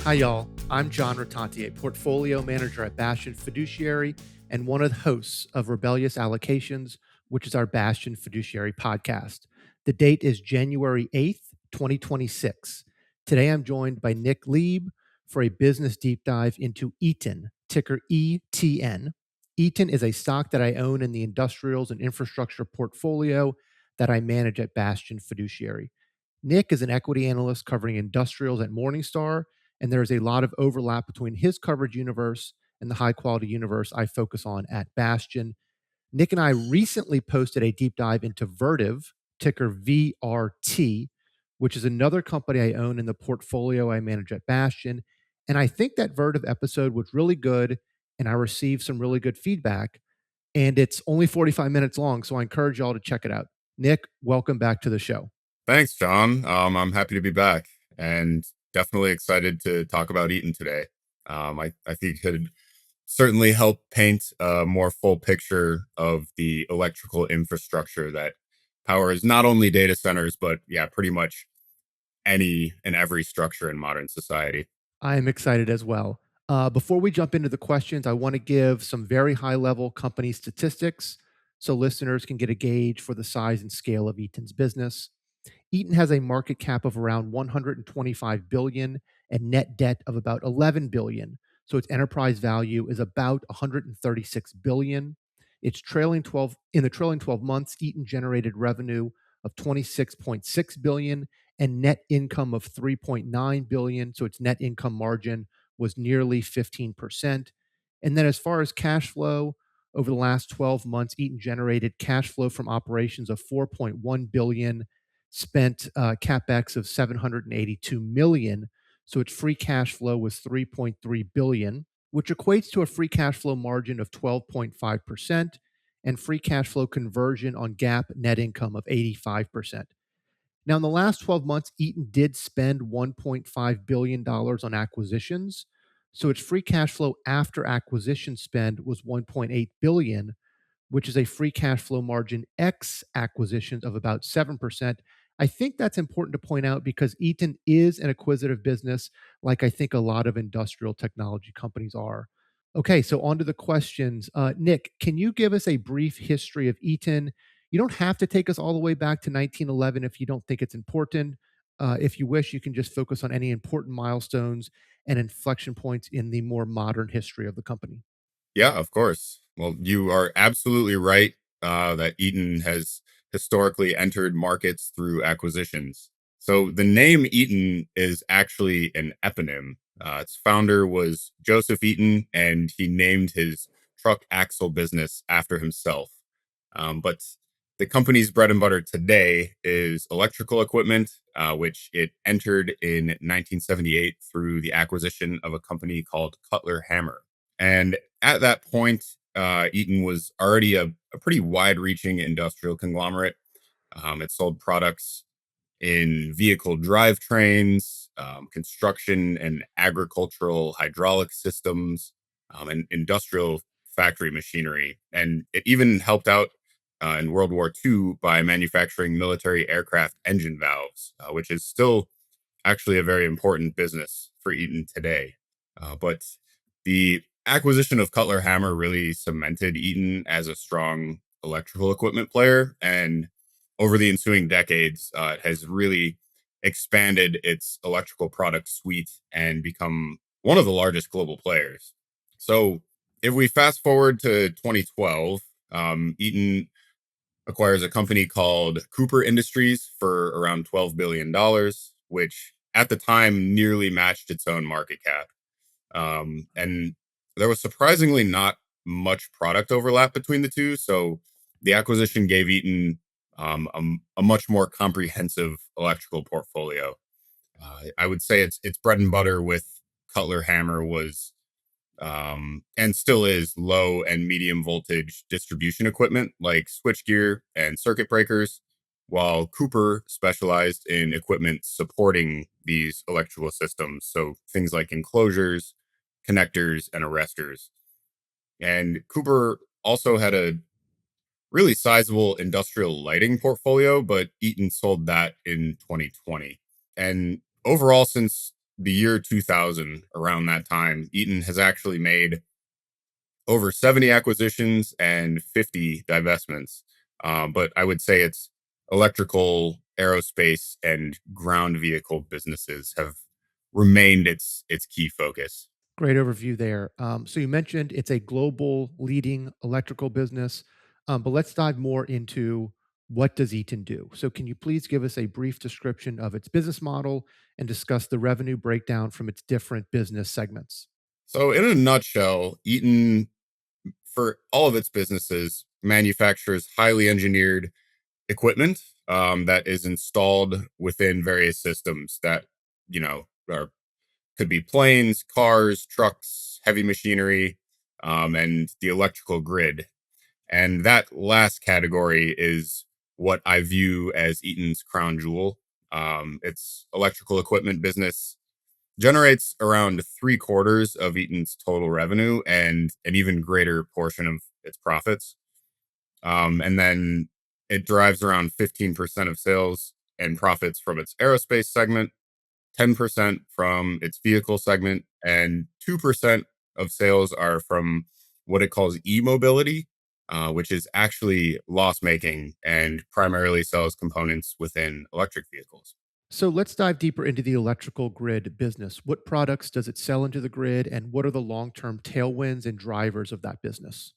Hi, y'all. I'm John Rotonti, a portfolio manager at Bastion Fiduciary and one of the hosts of Rebellious Allocations, which is our Bastion Fiduciary podcast. The date is January 8th, 2026. Today, I'm joined by Nick Lieb for a business deep dive into Eaton, ticker ETN. Eaton is a stock that I own in the industrials and infrastructure portfolio that I manage at Bastion Fiduciary. Nick is an equity analyst covering industrials at Morningstar, and there is a lot of overlap between his coverage universe and the high quality universe I focus on at Bastion. Nick and I recently posted a deep dive into Vertiv, ticker VRT, which is another company I own in the portfolio I manage at Bastion. And I think that Vertiv episode was really good, and I received some really good feedback. And it's only 45 minutes long, so I encourage y'all to check it out. Nick, welcome back to the show. Thanks, John. I'm happy to be back and definitely excited to talk about Eaton today. I think it could certainly help paint a more full picture of the electrical infrastructure that powers not only data centers, but pretty much any and every structure in modern society. I am excited as well. Before we jump into the questions, I want to give some very high level company statistics so listeners can get a gauge for the size and scale of Eaton's business. Eaton has a market cap of around 125 billion and net debt of about 11 billion. So its enterprise value is about 136 billion. Its trailing 12 in the trailing 12 months, Eaton generated revenue of 26.6 billion and net income of 3.9 billion. So its net income margin was nearly 15%. And then as far as cash flow, over the last 12 months, Eaton generated cash flow from operations of 4.1 billion, spent capex of 782 million. So its free cash flow was 3.3 billion, which equates to a free cash flow margin of 12.5% and free cash flow conversion on GAAP net income of 85%. Now, in the last 12 months, Eaton did spend $1.5 billion on acquisitions. So its free cash flow after acquisition spend was 1.8 billion, which is a free cash flow margin X acquisitions of about 7%. I think that's important to point out because Eaton is an acquisitive business, like I think a lot of industrial technology companies are. Okay, so on to the questions. Nick, can you give us a brief history of Eaton? You don't have to take us all the way back to 1911 if you don't think it's important. If you wish, you can just focus on any important milestones and inflection points in the more modern history of the company. Yeah, of course. Well, you are absolutely right that Eaton has historically entered markets through acquisitions. So the name Eaton is actually an eponym. Its founder was Joseph Eaton, and he named his truck axle business after himself. But the company's bread and butter today is electrical equipment, which it entered in 1978 through the acquisition of a company called Cutler Hammer. And at that point, Eaton was already a pretty wide reaching industrial conglomerate. It sold products in vehicle drivetrains, construction and agricultural hydraulic systems, and industrial factory machinery. And it even helped out in World War II by manufacturing military aircraft engine valves, which is still actually a very important business for Eaton today. But the acquisition of Cutler Hammer really cemented Eaton as a strong electrical equipment player. And over the ensuing decades, it has really expanded its electrical product suite and become one of the largest global players. So if we fast forward to 2012, Eaton acquires a company called Cooper Industries for around $12 billion, which at the time nearly matched its own market cap. And there was surprisingly not much product overlap between the two. So the acquisition gave Eaton a much more comprehensive electrical portfolio. I would say its bread and butter with Cutler Hammer was and still is low and medium voltage distribution equipment like switchgear and circuit breakers, while Cooper specialized in equipment supporting these electrical systems. So things like enclosures, connectors, and arresters. And Cooper also had a really sizable industrial lighting portfolio, but Eaton sold that in 2020. And overall, since the year 2000, around that time, Eaton has actually made over 70 acquisitions and 50 divestments. But I would say it's electrical, aerospace, and ground vehicle businesses have remained its key focus. Great overview there. So you mentioned it's a global leading electrical business, but let's dive more into what does Eaton do. So can you please give us a brief description of its business model and discuss the revenue breakdown from its different business segments? So, in a nutshell, Eaton, for all of its businesses, manufactures highly engineered equipment that is installed within various systems that, are could be planes, cars, trucks, heavy machinery, and the electrical grid. And that last category is what I view as Eaton's crown jewel. Its electrical equipment business generates around three-quarters of Eaton's total revenue and an even greater portion of its profits. And then it drives around 15% of sales and profits from its aerospace segment, 10% from its vehicle segment, and 2% of sales are from what it calls e-mobility, which is actually loss making and primarily sells components within electric vehicles. So let's dive deeper into the electrical grid business. What products does it sell into the grid, and what are the long term tailwinds and drivers of that business?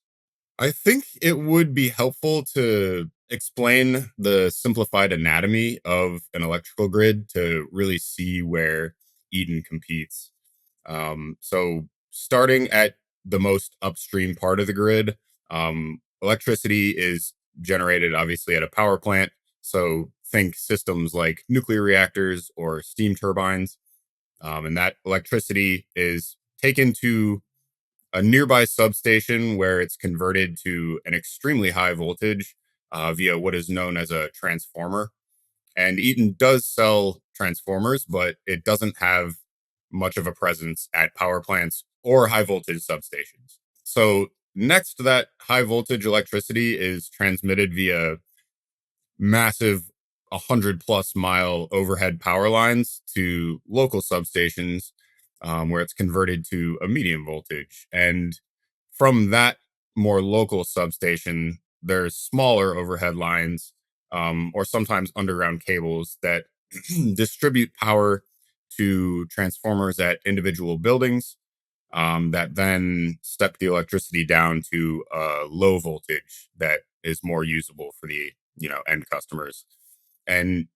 I think it would be helpful to explain the simplified anatomy of an electrical grid to really see where Eaton competes. So, starting at the most upstream part of the grid, electricity is generated obviously at a power plant. So, think systems like nuclear reactors or steam turbines. And that electricity is taken to a nearby substation where it's converted to an extremely high voltage via what is known as a transformer. And Eaton does sell transformers, but it doesn't have much of a presence at power plants or high voltage substations. So, next to that, high voltage electricity is transmitted via massive 100+ mile overhead power lines to local substations where it's converted to a medium voltage. And from that more local substation, there's smaller overhead lines or sometimes underground cables that distribute power to transformers at individual buildings that then step the electricity down to a low voltage that is more usable for the end customers. And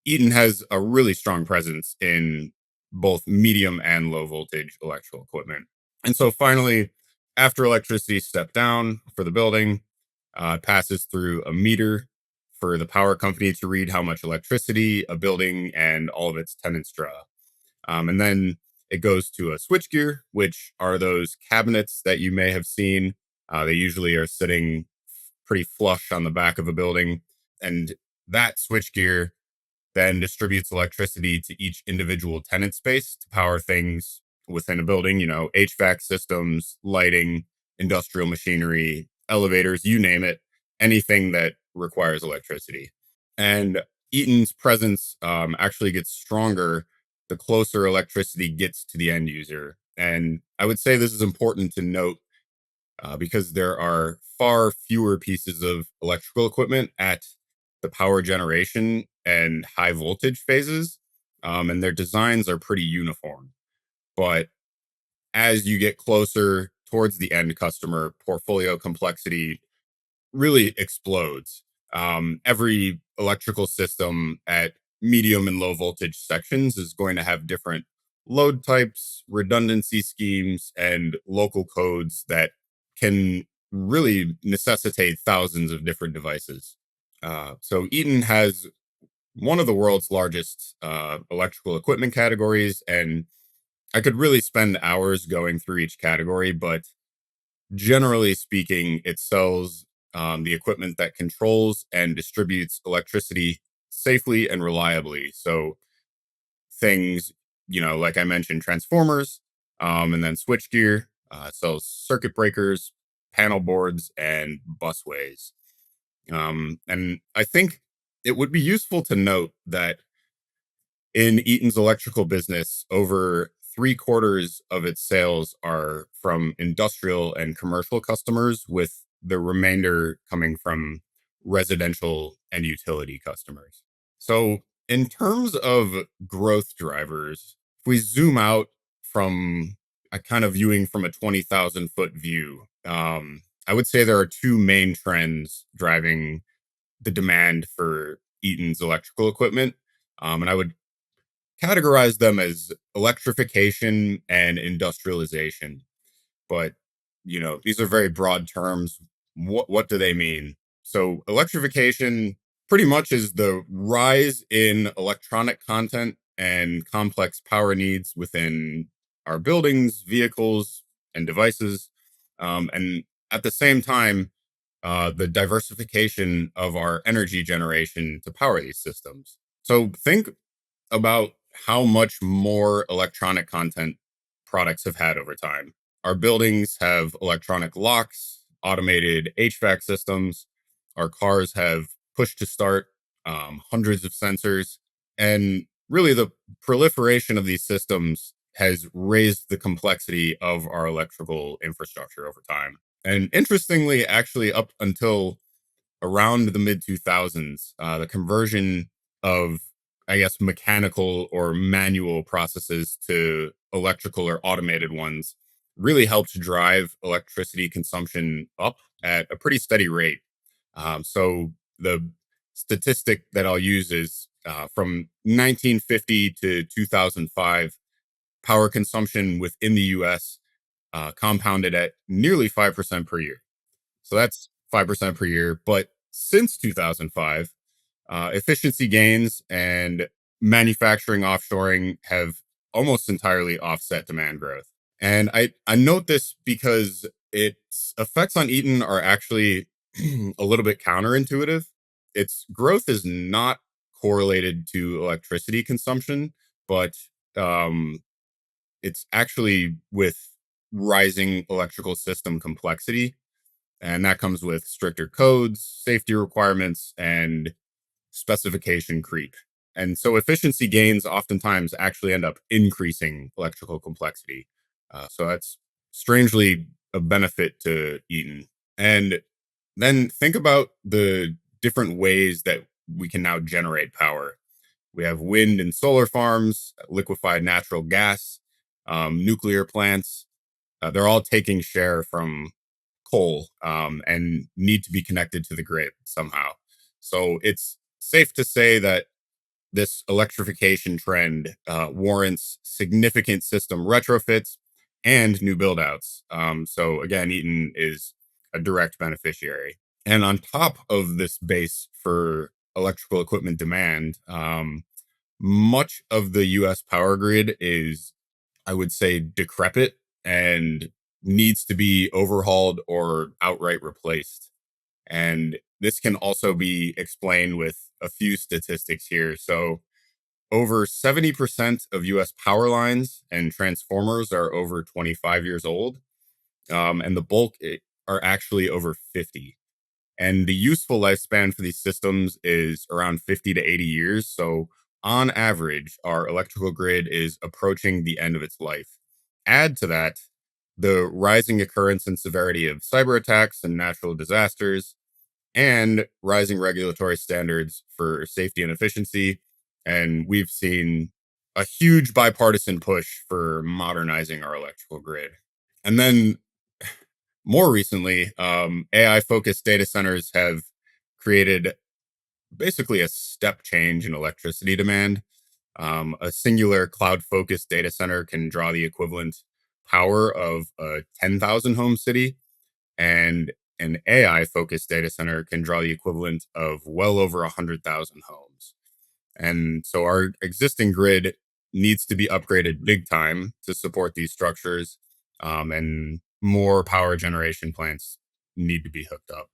Eaton has a really strong presence in both medium and low voltage electrical equipment. And so finally, after electricity stepped down for the building, it passes through a meter for the power company to read how much electricity a building and all of its tenants draw. And then it goes to a switchgear, which are those cabinets that you may have seen. They usually are sitting pretty flush on the back of a building. And that switchgear then distributes electricity to each individual tenant space to power things within a building, HVAC systems, lighting, industrial machinery, elevators, you name it, anything that requires electricity. And Eaton's presence actually gets stronger the closer electricity gets to the end user. And I would say this is important to note because there are far fewer pieces of electrical equipment at the power generation and high voltage phases, and their designs are pretty uniform. But as you get closer towards the end customer, portfolio complexity really explodes. Every electrical system at medium and low voltage sections is going to have different load types, redundancy schemes, and local codes that can really necessitate thousands of different devices. So, Eaton has one of the world's largest electrical equipment categories, and I could really spend hours going through each category, but generally speaking, it sells the equipment that controls and distributes electricity safely and reliably. So things, like I mentioned, transformers, and then switchgear, sells circuit breakers, panel boards, and busways. And I think it would be useful to note that In Eaton's electrical business, over three-quarters of its sales are from industrial and commercial customers, with the remainder coming from residential and utility customers. So, in terms of growth drivers, if we zoom out from a kind of viewing from a 20,000-foot view, I would say there are two main trends driving the demand for Eaton's electrical equipment. And I would categorize them as electrification and industrialization. But, these are very broad terms. What do they mean? So, electrification pretty much is the rise in electronic content and complex power needs within our buildings, vehicles, and devices. And at the same time, the diversification of our energy generation to power these systems. So, think about how much more electronic content products have had over time. Our buildings have electronic locks, automated HVAC systems. Our cars have push to start, hundreds of sensors. And really, the proliferation of these systems has raised the complexity of our electrical infrastructure over time. And interestingly, actually, up until around the mid 2000s, the conversion of, I guess, mechanical or manual processes to electrical or automated ones really helped drive electricity consumption up at a pretty steady rate. So the statistic that I'll use is from 1950 to 2005, power consumption within the US compounded at nearly 5% per year. So that's 5% per year. But since 2005, efficiency gains and manufacturing offshoring have almost entirely offset demand growth. And I note this because its effects on Eaton are actually a little bit counterintuitive. Its growth is not correlated to electricity consumption, but um, it's actually with rising electrical system complexity, and that comes with stricter codes, safety requirements, and specification creep. And so efficiency gains oftentimes actually end up increasing electrical complexity. So that's strangely a benefit to Eaton. And then think about the different ways that we can now generate power. We have wind and solar farms, liquefied natural gas, nuclear plants. They're all taking share from coal, and need to be connected to the grid somehow. So it's safe to say that this electrification trend warrants significant system retrofits and new build outs. So again, Eaton is a direct beneficiary. And on top of this base for electrical equipment demand, much of the US power grid is, I would say, decrepit and needs to be overhauled or outright replaced. And this can also be explained with a few statistics here. So, over 70% of US power lines and transformers are over 25 years old, and the bulk are actually over 50. And the useful lifespan for these systems is around 50 to 80 years. So, on average, our electrical grid is approaching the end of its life. Add to that the rising occurrence and severity of cyber attacks and natural disasters, and rising regulatory standards for safety and efficiency. And we've seen a huge bipartisan push for modernizing our electrical grid. And then more recently, AI focused data centers have created basically a step change in electricity demand. A singular cloud focused data center can draw the equivalent power of a 10,000 home city, and an AI focused data center can draw the equivalent of well over 100,000 homes. And so our existing grid needs to be upgraded big time to support these structures, and more power generation plants need to be hooked up.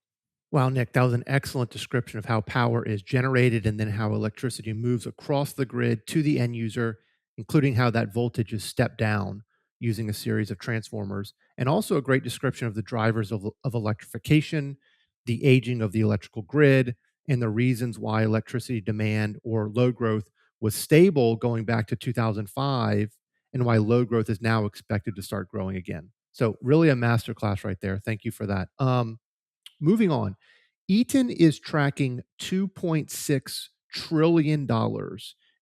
Wow, Nick, that was an excellent description of how power is generated and then how electricity moves across the grid to the end user, including how that voltage is stepped down using a series of transformers, and also a great description of the drivers of electrification, the aging of the electrical grid, and the reasons why electricity demand or load growth was stable going back to 2005 and why load growth is now expected to start growing again. So really a masterclass right there. Thank you for that. Moving on, Eaton is tracking $2.6 trillion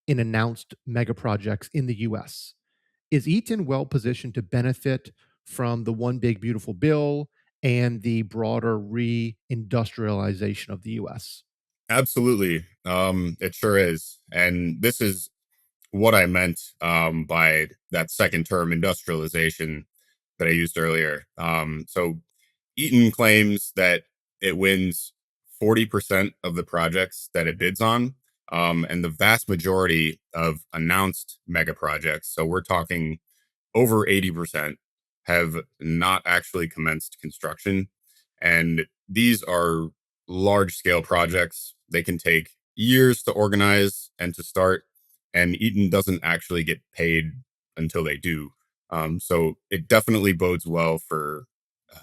in announced mega projects in the US. Is Eaton well positioned to benefit from the One Big Beautiful Bill and the broader reindustrialization of the US? Absolutely. It sure is. And this is what I meant by that second term industrialization that I used earlier. So Eaton claims that it wins 40% of the projects that it bids on, and the vast majority of announced mega projects. So we're talking over 80% have not actually commenced construction. And these are large scale projects. They can take years to organize and to start. And Eaton doesn't actually get paid until they do. So it definitely bodes well for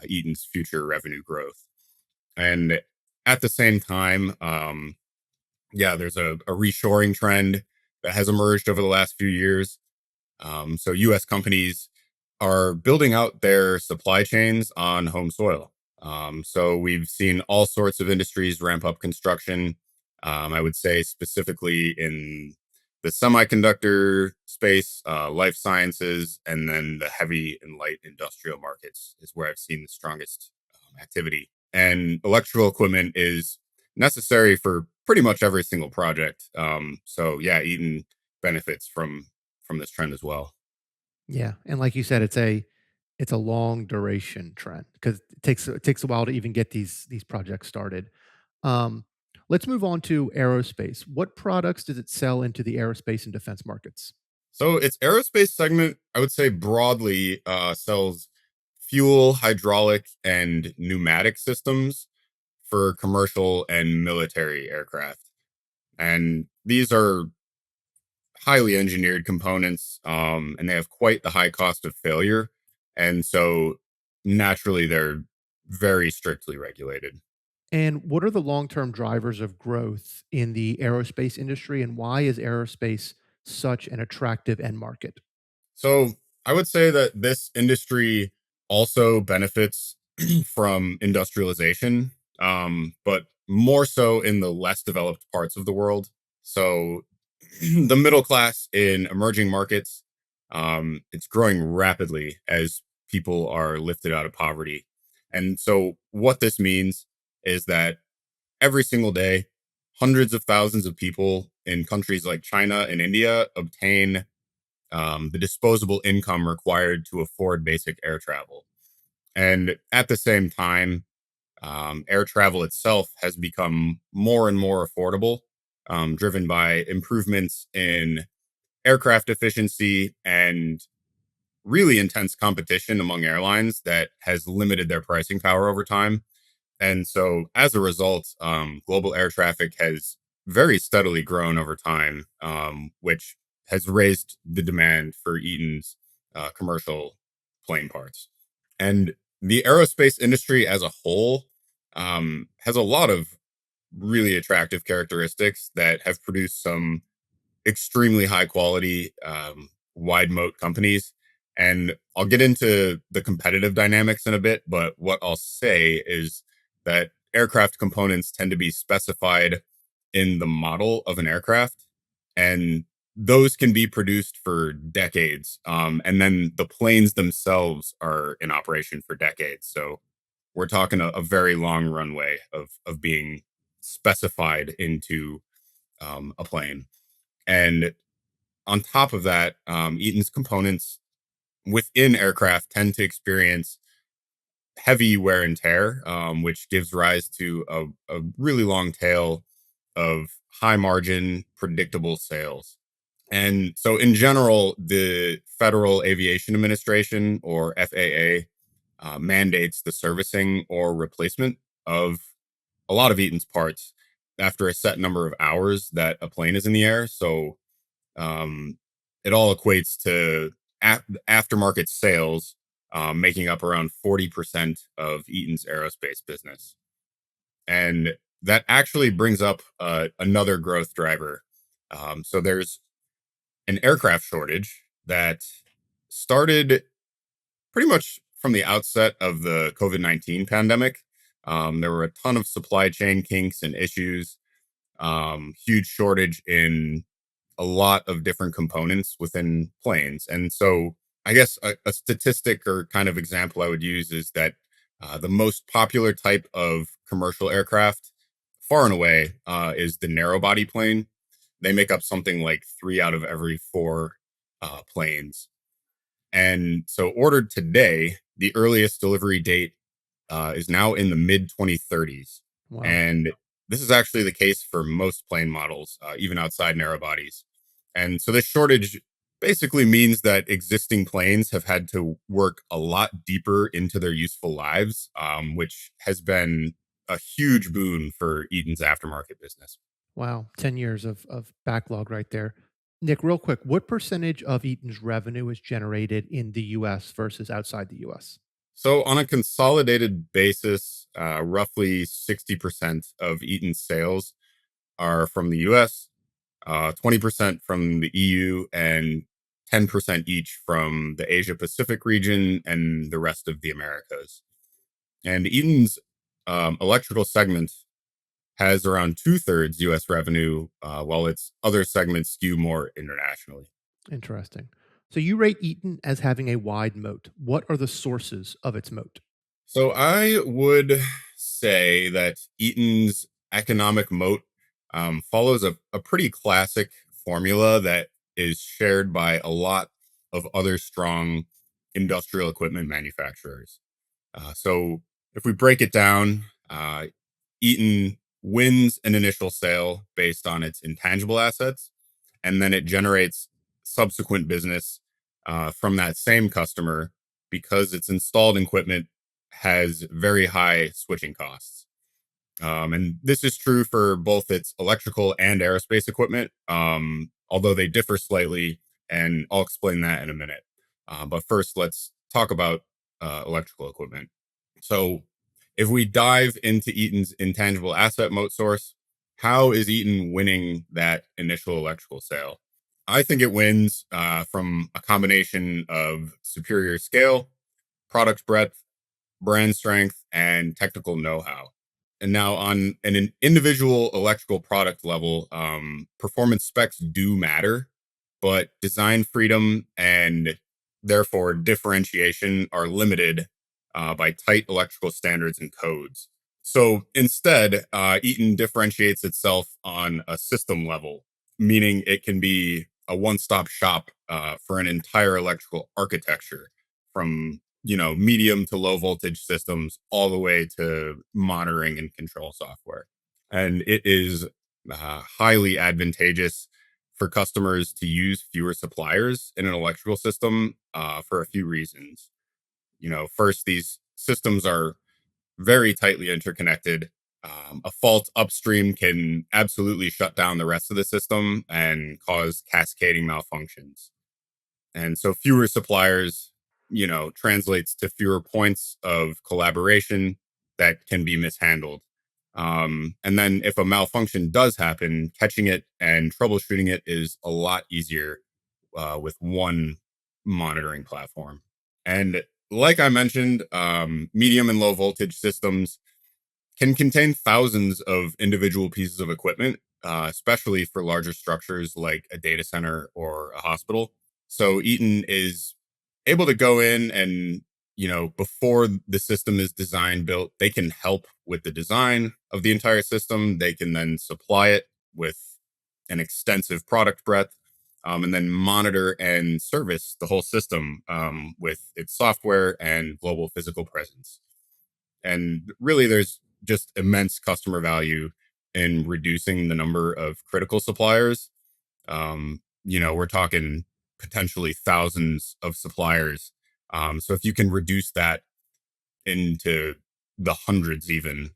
Eaton's future revenue growth. And at the same time, yeah, there's a reshoring trend that has emerged over the last few years. So US companies are building out their supply chains on home soil. So we've seen all sorts of industries ramp up construction. I would say specifically in the semiconductor space, life sciences, and then the heavy and light industrial markets is where I've seen the strongest activity. And electrical equipment is necessary for pretty much every single project. So yeah, Eaton benefits from this trend as well. Yeah, and like you said, it's a long duration trend because it takes a while to even get these projects started. Um, let's move on to aerospace. What products does it sell into the aerospace and defense markets? So its aerospace segment, I would say broadly, sells fuel, hydraulic, and pneumatic systems for commercial and military aircraft. And these are highly engineered components, and they have quite the high cost of failure. And so naturally, they're very strictly regulated. And what are the long-term drivers of growth in the aerospace industry, and why is aerospace such an attractive end market? So I would say that this industry also benefits from industrialization, but more so in the less developed parts of the world. So the middle class in emerging markets, it's growing rapidly as people are lifted out of poverty. And so what this means is that every single day, hundreds of thousands of people in countries like China and India obtain the disposable income required to afford basic air travel. And at the same time, air travel itself has become more and more affordable, driven by improvements in aircraft efficiency and really intense competition among airlines that has limited their pricing power over time. And so, as a result, global air traffic has very steadily grown over time, which has raised the demand for Eaton's commercial plane parts. And the aerospace industry as a whole has a lot of really attractive characteristics that have produced some extremely high quality, wide moat companies. And I'll get into the competitive dynamics in a bit, but what I'll say is that aircraft components tend to be specified in the model of an aircraft, and those can be produced for decades. And then the planes themselves are in operation for decades. So we're talking a very long runway of being specified into a plane. And on top of that, Eaton's components within aircraft tend to experience heavy wear and tear, which gives rise to a really long tail of high margin, predictable sales. And so, in general, the Federal Aviation Administration, or FAA, mandates the servicing or replacement of a lot of Eaton's parts after a set number of hours that a plane is in the air. So, um, it all equates to aftermarket sales, making up around 40% of Eaton's aerospace business. And that actually brings up another growth driver. So there's an aircraft shortage that started pretty much from the outset of the COVID-19 pandemic. There were a ton of supply chain kinks and issues, huge shortage in a lot of different components within planes. And so I guess a statistic or kind of example I would use is that the most popular type of commercial aircraft, far and away, is the narrow body plane. They make up something like 3 out of every 4 planes. And so, ordered today, the earliest delivery date is now in the mid 2030s. Wow. And this is actually the case for most plane models, even outside narrow bodies. And so, this shortage basically means that existing planes have had to work a lot deeper into their useful lives, which has been a huge boon for Eaton's aftermarket business. Wow. 10 years of backlog right there. Nick, real quick, what percentage of Eaton's revenue is generated in the US versus outside the US? So, on a consolidated basis, roughly 60% of Eaton's sales are from the US, 20% from the EU, and 10% each from the Asia Pacific region and the rest of the Americas. And Eaton's electrical segment has around two-thirds US revenue, while its other segments skew more internationally. Interesting. So you rate Eaton as having a wide moat. What are the sources of its moat? So I would say that Eaton's economic moat follows a pretty classic formula that is shared by a lot of other strong industrial equipment manufacturers. So if we break it down, Eaton wins an initial sale based on its intangible assets, and then it generates subsequent business from that same customer because its installed equipment has very high switching costs. And this is true for both its electrical and aerospace equipment, although they differ slightly, and I'll explain that in a minute. But first, let's talk about electrical equipment. So, if we dive into Eaton's intangible asset moat source, how is Eaton winning that initial electrical sale? I think it wins from a combination of superior scale, product breadth, brand strength, and technical know-how. And now, on an individual electrical product level, performance specs do matter, but design freedom and therefore differentiation are limited by tight electrical standards and codes. So instead, Eaton differentiates itself on a system level, meaning it can be a one-stop shop for an entire electrical architecture, from medium to low voltage systems all the way to monitoring and control software. And it is highly advantageous for customers to use fewer suppliers in an electrical system for a few reasons. First, these systems are very tightly interconnected. A fault upstream can absolutely shut down the rest of the system and cause cascading malfunctions. And so fewer suppliers, translates to fewer points of collaboration that can be mishandled. And then if a malfunction does happen, catching it and troubleshooting it is a lot easier with one monitoring platform. And like I mentioned, medium and low voltage systems can contain thousands of individual pieces of equipment, especially for larger structures like a data center or a hospital. So Eaton is able to go in and, before the system is designed built, they can help with the design of the entire system. They can then supply it with an extensive product breadth, and then monitor and service the whole system with its software and global physical presence. And really, there's just immense customer value in reducing the number of critical suppliers. We're talking potentially thousands of suppliers. So if you can reduce that into the hundreds, even,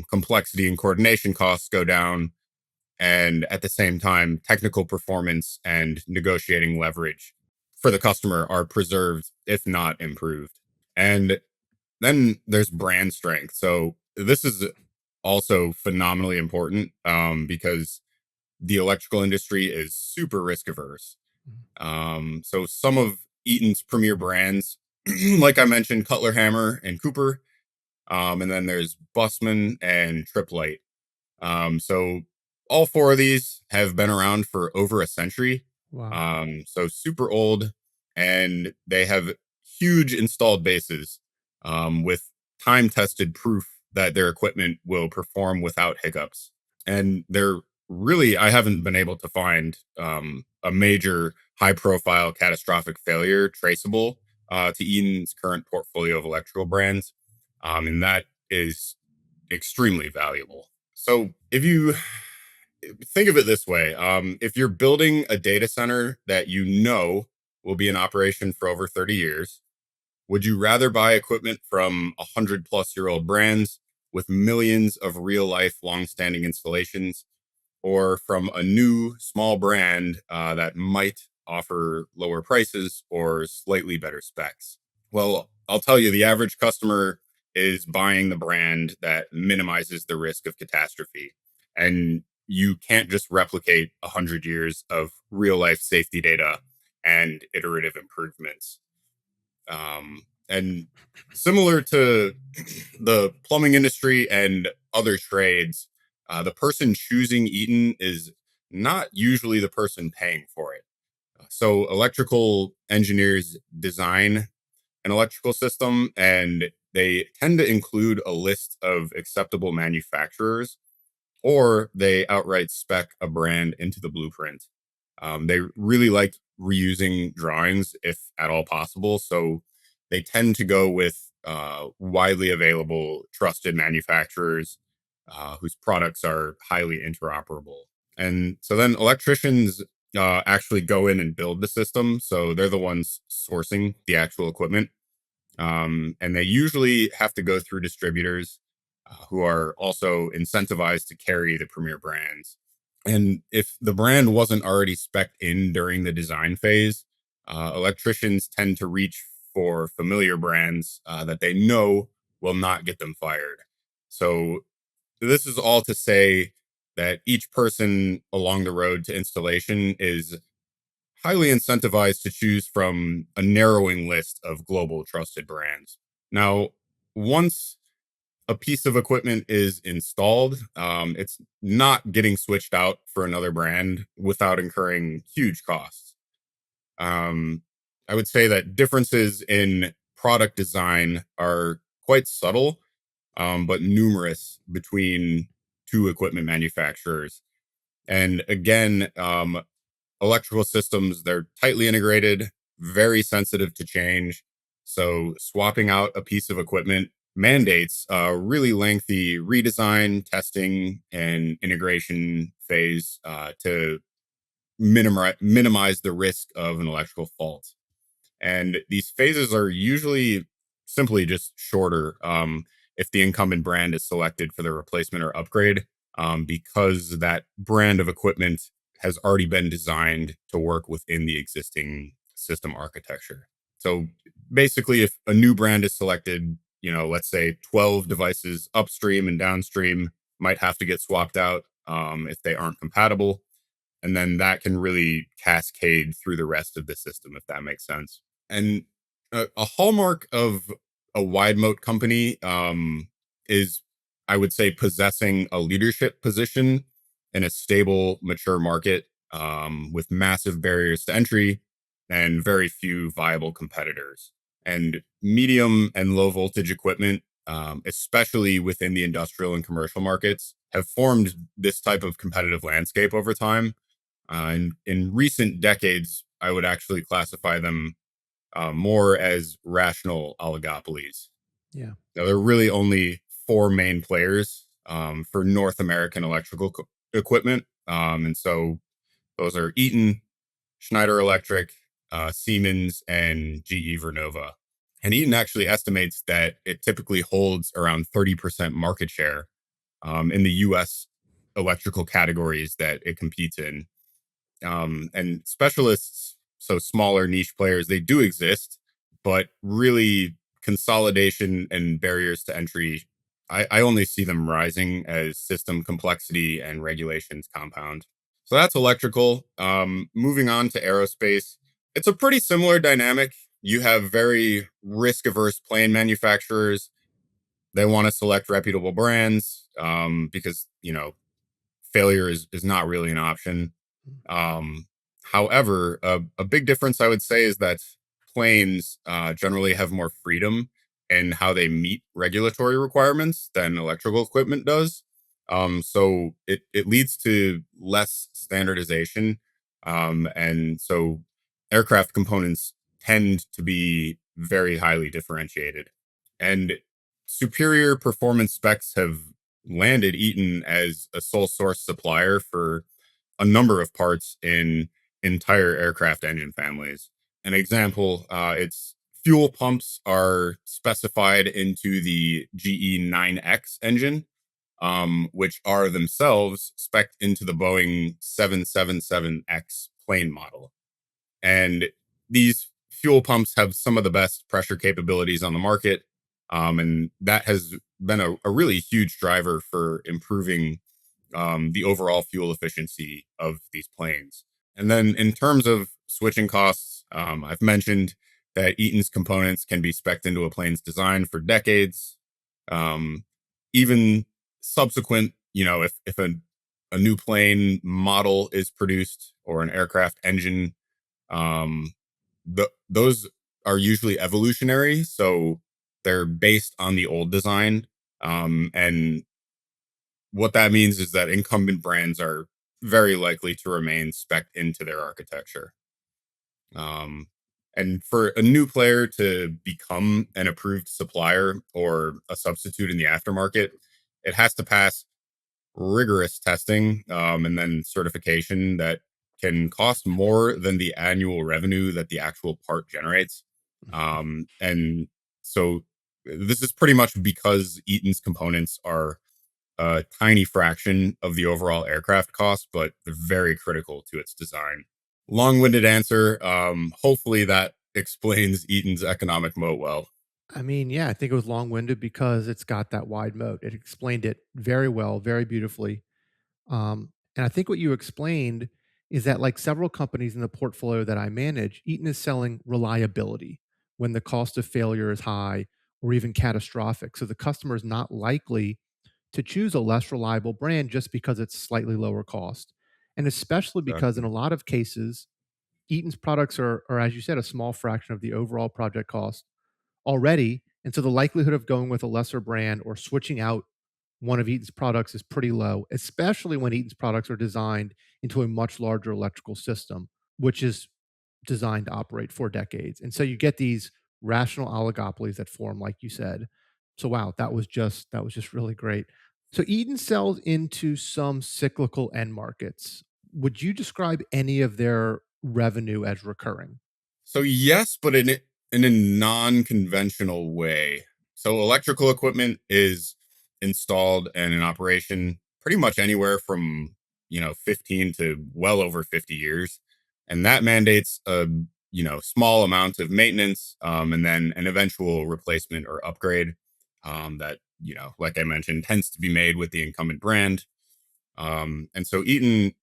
complexity and coordination costs go down. And at the same time, technical performance and negotiating leverage for the customer are preserved, if not improved. And then there's brand strength. So this is also phenomenally important because the electrical industry is super risk averse. So some of Eaton's premier brands, like I mentioned, Cutler Hammer and Cooper, and then there's Bussmann and Triplite. So all four of these have been around for over a century. Wow. So super old, and they have huge installed bases with time tested proof that their equipment will perform without hiccups. And they're really, I haven't been able to find a major high profile catastrophic failure traceable to Eaton's current portfolio of electrical brands. And that is extremely valuable. So if you think of it this way, if you're building a data center that you know will be in operation for over 30 years, would you rather buy equipment from 100-plus-year-old brands with millions of real life, long standing installations, or from a new small brand that might offer lower prices or slightly better specs? Well, I'll tell you, the average customer is buying the brand that minimizes the risk of catastrophe. And you can't just replicate 100 years of real life safety data and iterative improvements. And similar to the plumbing industry and other trades, the person choosing Eaton is not usually the person paying for it. So, electrical engineers design an electrical system and they tend to include a list of acceptable manufacturers, or they outright spec a brand into the blueprint. They really like reusing drawings if at all possible. So they tend to go with widely available, trusted manufacturers whose products are highly interoperable. And so then electricians actually go in and build the system. So they're the ones sourcing the actual equipment. And they usually have to go through distributors who are also incentivized to carry the premier brands. And if the brand wasn't already spec'd in during the design phase, electricians tend to reach for familiar brands that they know will not get them fired. So, this is all to say that each person along the road to installation is highly incentivized to choose from a narrowing list of global trusted brands. Now, once a piece of equipment is installed, it's not getting switched out for another brand without incurring huge costs. Um, I would say that differences in product design are quite subtle, but numerous between two equipment manufacturers. And again, electrical systems, they're tightly integrated, very sensitive to change. So swapping out a piece of equipment mandates a really lengthy redesign, testing, and integration phase to minimize the risk of an electrical fault. And these phases are usually simply just shorter if the incumbent brand is selected for the replacement or upgrade, because that brand of equipment has already been designed to work within the existing system architecture. So basically, if a new brand is selected, let's say 12 devices upstream and downstream might have to get swapped out if they aren't compatible. And then that can really cascade through the rest of the system, if that makes sense. And a hallmark of a wide moat company is, I would say, possessing a leadership position in a stable, mature market with massive barriers to entry and very few viable competitors. And medium and low voltage equipment, especially within the industrial and commercial markets, have formed this type of competitive landscape over time. And in recent decades, I would actually classify them more as rational oligopolies. Yeah. Now, there are really only four main players for North American electrical equipment. And so those are Eaton, Schneider Electric, Siemens, and GE Vernova. And Eaton actually estimates that it typically holds around 30% market share in the US electrical categories that it competes in. And specialists, so smaller niche players, they do exist, but really consolidation and barriers to entry, I only see them rising as system complexity and regulations compound. So that's electrical. Moving on to aerospace, it's a pretty similar dynamic. You have very risk averse plane manufacturers. They want to select reputable brands because, failure is not really an option. Um, However, a big difference I would say is that planes generally have more freedom in how they meet regulatory requirements than electrical equipment does. So it leads to less standardization. And so aircraft components tend to be very highly differentiated. And superior performance specs have landed Eaton as a sole source supplier for a number of parts in entire aircraft engine families. An example, its fuel pumps are specified into the GE 9X engine, which are themselves spec'd into the Boeing 777X plane model. And these fuel pumps have some of the best pressure capabilities on the market. And that has been a really huge driver for improving the overall fuel efficiency of these planes. And then in terms of switching costs, I've mentioned that Eaton's components can be spec'd into a plane's design for decades. Um, Even subsequent, if a new plane model is produced or an aircraft engine, um, those are usually evolutionary. So they're based on the old design. And what that means is that incumbent brands are very likely to remain spec'd into their architecture. Um, and for a new player to become an approved supplier or a substitute in the aftermarket, it has to pass rigorous testing and then certification that can cost more than the annual revenue that the actual part generates. And so this is pretty much because Eaton's components are a tiny fraction of the overall aircraft cost, but they're very critical to its design. Long-winded answer. Hopefully that explains Eaton's economic moat well. I mean, yeah, I think it was long-winded because it's got that wide moat. It explained it very well, very beautifully. And I think what you explained is that, like several companies in the portfolio that I manage, Eaton is selling reliability when the cost of failure is high or even catastrophic. So the customer is not likely to choose a less reliable brand just because it's slightly lower cost. And especially because in a Exactly. lot of cases, Eaton's products are, as you said, a small fraction of the overall project cost already. And so the likelihood of going with a lesser brand or switching out one of Eaton's products is pretty low, especially when Eaton's products are designed into a much larger electrical system, which is designed to operate for decades. And so you get these rational oligopolies that form, like you said. So wow, that was just really great. So Eaton sells into some cyclical end markets. Would you describe any of their revenue as recurring? So yes, but in a non-conventional way. So electrical equipment is installed and in operation pretty much anywhere from 15 to well over 50 years. And that mandates a small amount of maintenance and then an eventual replacement or upgrade that like I mentioned tends to be made with the incumbent brand. And so Eaton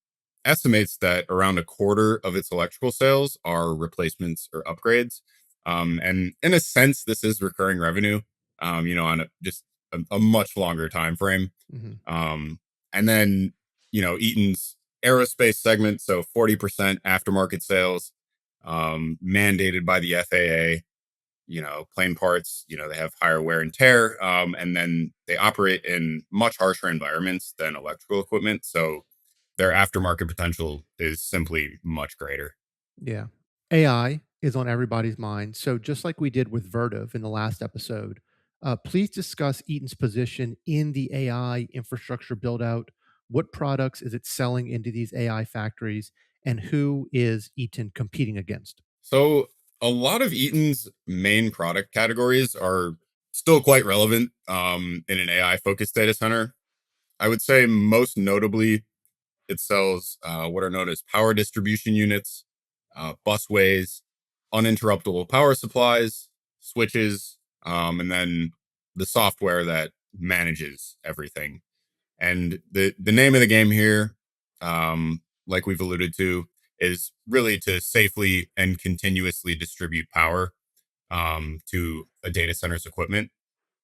estimates that around a quarter of its electrical sales are replacements or upgrades. And in a sense, this is recurring revenue, on just a much longer time frame. Mhm. Um, and then, Eaton's aerospace segment, so 40% aftermarket sales, mandated by the FAA. Plane parts, they have higher wear and tear, and then they operate in much harsher environments than electrical equipment. So their aftermarket potential is simply much greater. Yeah. AI is on everybody's mind. So, just like we did with Vertiv in the last episode, please discuss Eaton's position in the AI infrastructure build out. What products is it selling into these AI factories? And who is Eaton competing against? So a lot of Eaton's main product categories are still quite relevant in an AI focused data center. I would say most notably, it sells what are known as power distribution units, busways, uninterruptible power supplies, switches, and then the software that manages everything. And the name of the game here, like we've alluded to, is really to safely and continuously distribute power to a data center's equipment.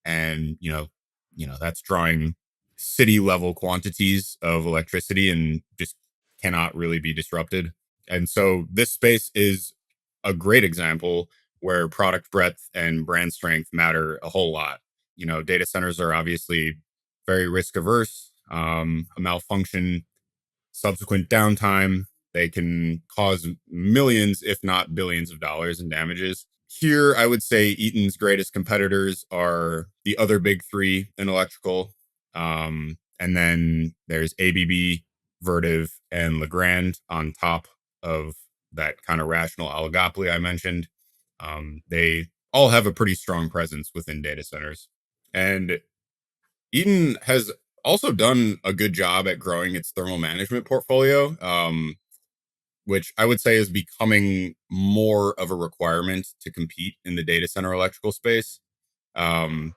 And that's drawing city level quantities of electricity and just cannot really be disrupted. And so this space is a great example where product breadth and brand strength matter a whole lot. Data centers are obviously very risk averse. A malfunction, subsequent downtime, they can cause millions, if not billions of dollars in damages. Here, I would say Eaton's greatest competitors are the other big three in electrical. And then there's ABB, Vertiv, and Legrand on top of that kind of rational oligopoly I mentioned. They all have a pretty strong presence within data centers. And Eaton has also done a good job at growing its thermal management portfolio, which I would say is becoming more of a requirement to compete in the data center electrical space. Um,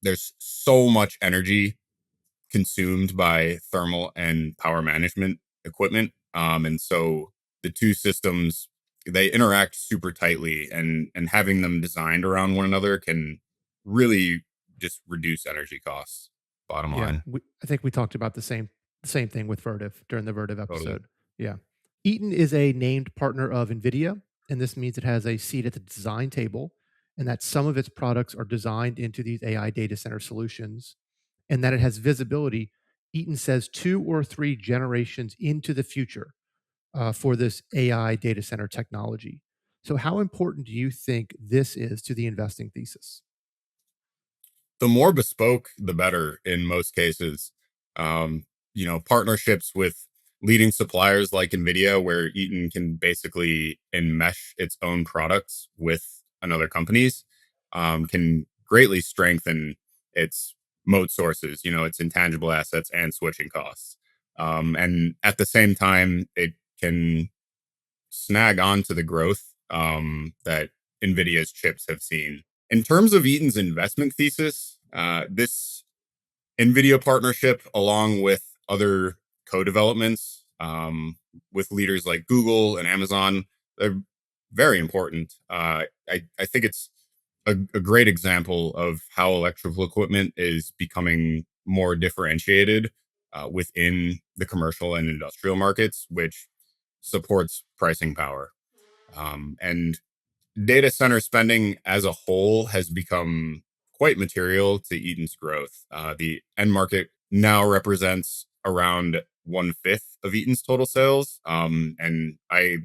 there's so much energy consumed by thermal and power management equipment. And so the two systems, they interact super tightly, and having them designed around one another can really just reduce energy costs. Bottom Yeah, line. I think we talked about the same thing with Vertiv during the Vertiv Totally. episode. Yeah. Eaton is a named partner of NVIDIA, and this means it has a seat at the design table, and that some of its products are designed into these AI data center solutions, and that it has visibility. Eaton says 2 or 3 generations into the future for this AI data center technology. So, how important do you think this is to the investing thesis? The more bespoke, the better in most cases. Partnerships with leading suppliers like NVIDIA, where Eaton can basically enmesh its own products with another company's, can greatly strengthen its mode sources, its intangible assets and switching costs. And at the same time, it can snag on to the growth that NVIDIA's chips have seen. In terms of Eaton's investment thesis, this NVIDIA partnership, along with other co-developments with leaders like Google and Amazon, they're very important. I think it's a great example of how electrical equipment is becoming more differentiated within the commercial and industrial markets, which supports pricing power. And data center spending as a whole has become quite material to Eaton's growth. The end market now represents around 1/5 of Eaton's total sales. And I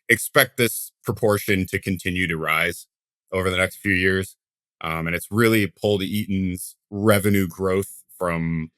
expect this proportion to continue to rise over the next few years. And it's really pulled Eaton's revenue growth from,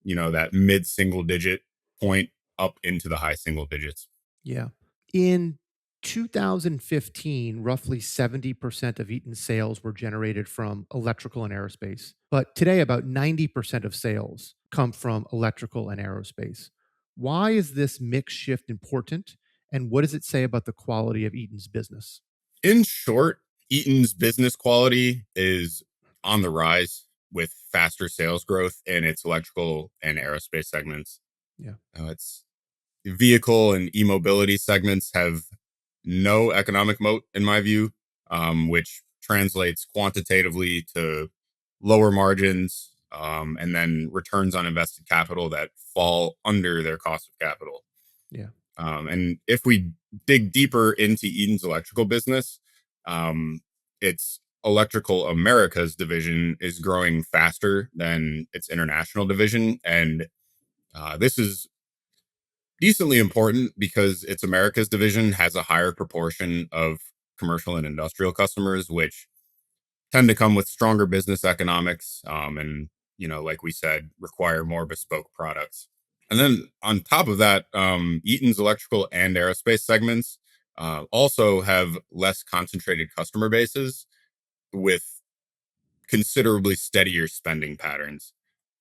that mid single digit point up into the high single digits. Yeah. In 2015, roughly 70% of Eaton's sales were generated from electrical and aerospace. But today, about 90% of sales come from electrical and aerospace. Why is this mix shift important? And what does it say about the quality of Eaton's business? In short, Eaton's business quality is on the rise with faster sales growth in its electrical and aerospace segments. Yeah. Its vehicle and e-mobility segments have no economic moat, in my view, which translates quantitatively to lower margins and then returns on invested capital that fall under their cost of capital. Yeah. And if we dig deeper into Eaton's electrical business, its Electrical Americas division is growing faster than its international division. And this is decently important because its Americas division has a higher proportion of commercial and industrial customers, which tend to come with stronger business economics and, like we said, require more bespoke products. And then on top of that, Eaton's electrical and aerospace segments also have less concentrated customer bases with considerably steadier spending patterns.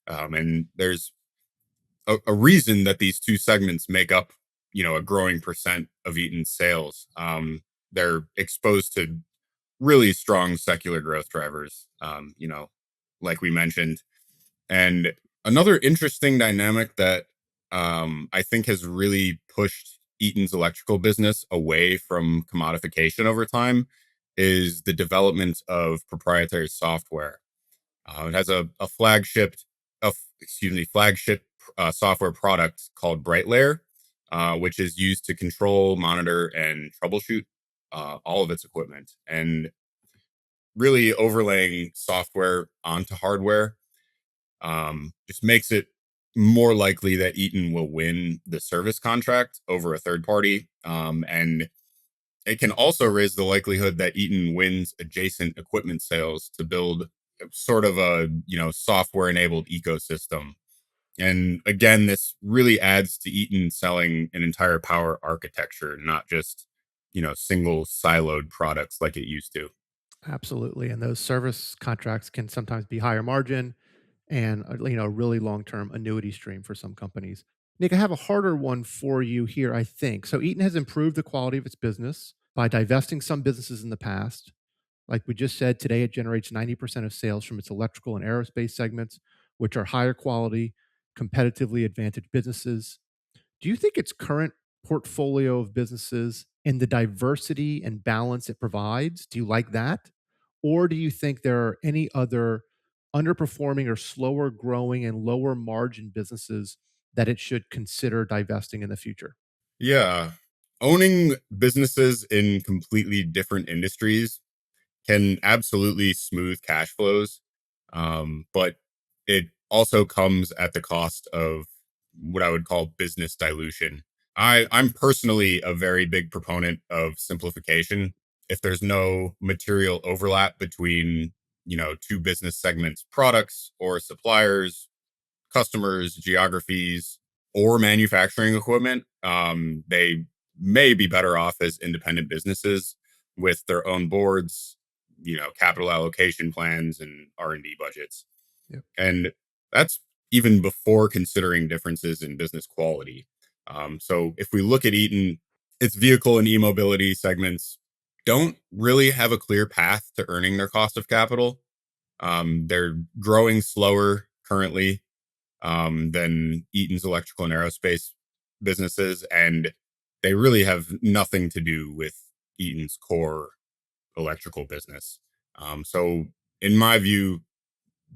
And there's a reason that these two segments make up, a growing percent of Eaton's sales. They're exposed to really strong secular growth drivers, like we mentioned. And another interesting dynamic that I think has really pushed Eaton's electrical business away from commodification over time is the development of proprietary software. It has a flagship software product called BrightLayer, which is used to control, monitor, and troubleshoot all of its equipment. And really overlaying software onto hardware just makes it more likely that Eaton will win the service contract over a third party. And it can also raise the likelihood that Eaton wins adjacent equipment sales to build sort of a, software enabled ecosystem. And again, this really adds to Eaton selling an entire power architecture, not just, single siloed products like it used to. Absolutely. And those service contracts can sometimes be higher margin and a really long-term annuity stream for some companies. Nick, I have a harder one for you here, I think. So Eaton has improved the quality of its business by divesting some businesses in the past. Like we just said, today it generates 90% of sales from its electrical and aerospace segments, which are higher quality, competitively advantaged businesses. Do you think its current portfolio of businesses and the diversity and balance it provides, do you like that? Or do you think there are any other underperforming or slower growing and lower margin businesses that it should consider divesting in the future? Yeah. Owning businesses in completely different industries can absolutely smooth cash flows. But it also comes at the cost of what I would call business dilution. I'm personally a very big proponent of simplification. If there's no material overlap between, two business segments, products or suppliers, customers, geographies, or manufacturing equipment, they may be better off as independent businesses with their own boards, capital allocation plans and R&D budgets. Yep. And that's even before considering differences in business quality. So if we look at Eaton, its vehicle and e-mobility segments don't really have a clear path to earning their cost of capital. They're growing slower currently than Eaton's electrical and aerospace businesses, and they really have nothing to do with Eaton's core electrical business. So, in my view,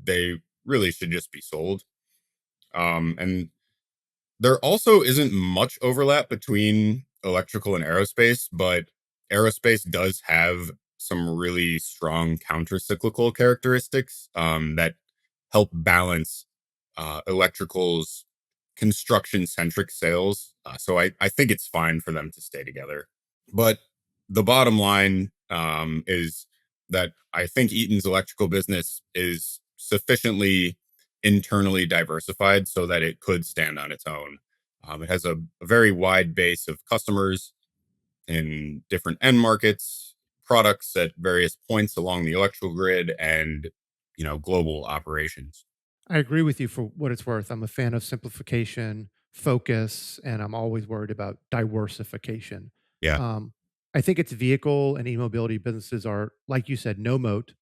they really should just be sold. And there also isn't much overlap between electrical and aerospace, but aerospace does have some really strong counter-cyclical characteristics that help balance electrical's construction-centric sales. So I think it's fine for them to stay together. But the bottom line is that I think Eaton's electrical business is sufficiently internally diversified so that it could stand on its own. It has a very wide base of customers in different end markets, products at various points along the electrical grid, and global operations. I agree with you for what it's worth. I'm a fan of simplification, focus, and I'm always worried about diversification. Yeah. Um, I think its vehicle and e-mobility businesses are, like you said, no moat,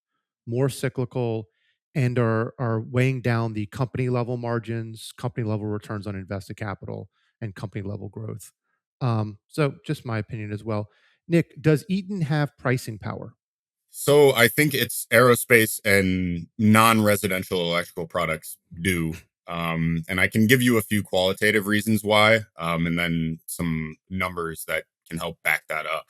more cyclical, and are weighing down the company level margins, company level returns on invested capital, and company level growth. So, just my opinion as well. Nick, does Eaton have pricing power? So I think it's aerospace and non-residential electrical products do. And I can give you a few qualitative reasons why, and then some numbers that can help back that up.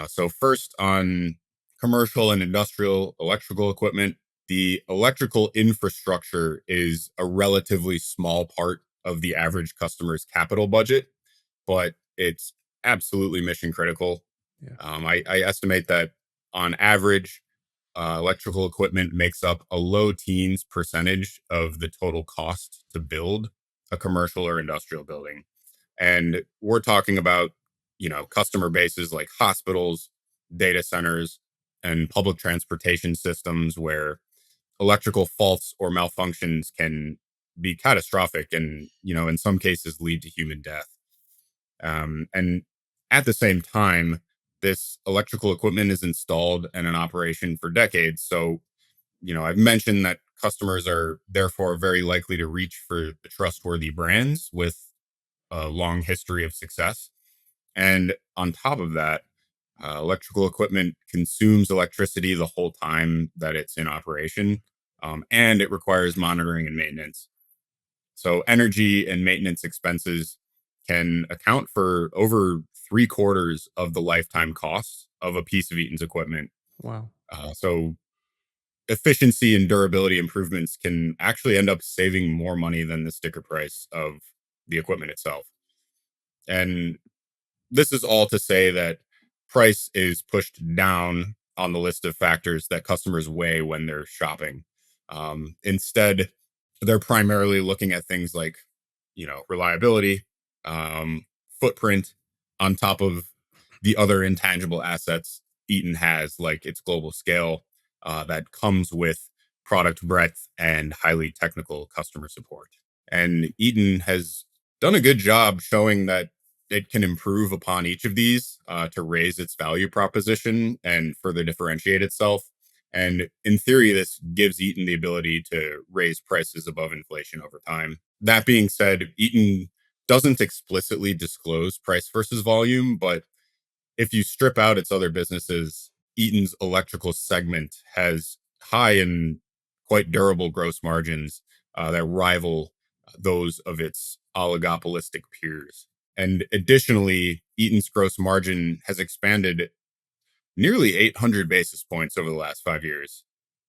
So first on commercial and industrial electrical equipment, the electrical infrastructure is a relatively small part of the average customer's capital budget, but it's absolutely mission critical. Yeah. I estimate that on average, electrical equipment makes up a low teens percentage of the total cost to build a commercial or industrial building. And we're talking about, customer bases like hospitals, data centers, and public transportation systems where electrical faults or malfunctions can be catastrophic and, in some cases lead to human death. And at the same time, this electrical equipment is installed and in operation for decades. So, I've mentioned that customers are therefore very likely to reach for the trustworthy brands with a long history of success. And on top of that, electrical equipment consumes electricity the whole time that it's in operation, and it requires monitoring and maintenance. So, energy and maintenance expenses can account for over three-quarters of the lifetime cost of a piece of Eaton's equipment. Wow. So, efficiency and durability improvements can actually end up saving more money than the sticker price of the equipment itself. And this is all to say that price is pushed down on the list of factors that customers weigh when they're shopping. Instead, they're primarily looking at things like, reliability, um, footprint, on top of the other intangible assets Eaton has, like its global scale that comes with product breadth and highly technical customer support. And Eaton has done a good job showing that it can improve upon each of these to raise its value proposition and further differentiate itself. And in theory, this gives Eaton the ability to raise prices above inflation over time. That being said, Eaton doesn't explicitly disclose price versus volume, but if you strip out its other businesses, Eaton's electrical segment has high and quite durable gross margins that rival those of its oligopolistic peers. And additionally, Eaton's gross margin has expanded nearly 800 basis points over the last 5 years.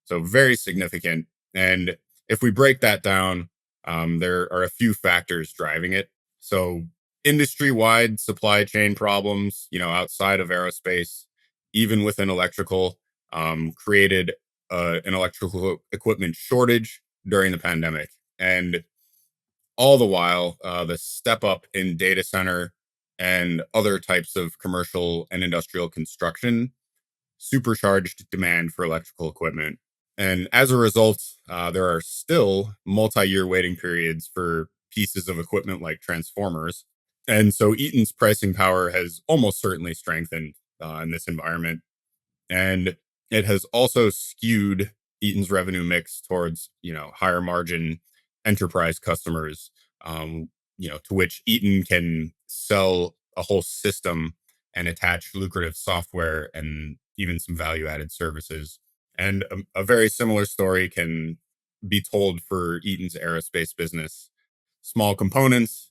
So very significant. And if we break that down, there are a few factors driving it. So industry-wide supply chain problems, outside of aerospace, even within electrical, created an electrical equipment shortage during the pandemic. And all the while, the step up in data center and other types of commercial and industrial construction supercharged demand for electrical equipment. And as a result, there are still multi year waiting periods for pieces of equipment like transformers. And so Eaton's pricing power has almost certainly strengthened in this environment. And it has also skewed Eaton's revenue mix towards, higher margin enterprise customers, to which Eaton can sell a whole system and attach lucrative software and even some value added services. And a very similar story can be told for Eaton's aerospace business. Small components,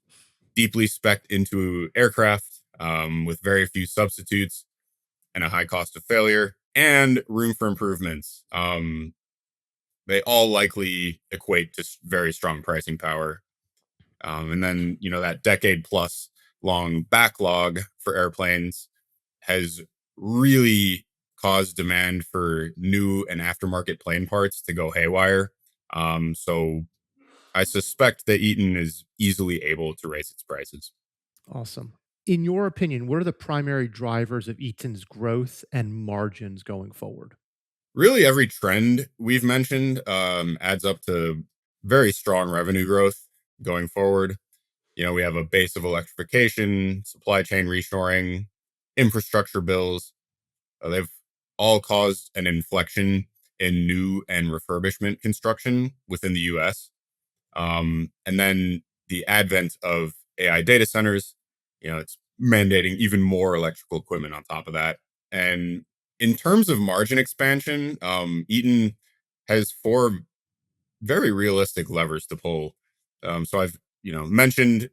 deeply spec'd into aircraft, with very few substitutes and a high cost of failure and room for improvements. They all likely equate to very strong pricing power. And then, that decade plus long backlog for airplanes has really caused demand for new and aftermarket plane parts to go haywire. So I suspect that Eaton is easily able to raise its prices. Awesome. In your opinion, what are the primary drivers of Eaton's growth and margins going forward? Really, every trend we've mentioned adds up to very strong revenue growth going forward. We have a base of electrification, supply chain reshoring, infrastructure bills. They've all caused an inflection in new and refurbishment construction within the US. And then the advent of AI data centers, it's mandating even more electrical equipment on top of that. And in terms of margin expansion, Eaton has four very realistic levers to pull. So I've mentioned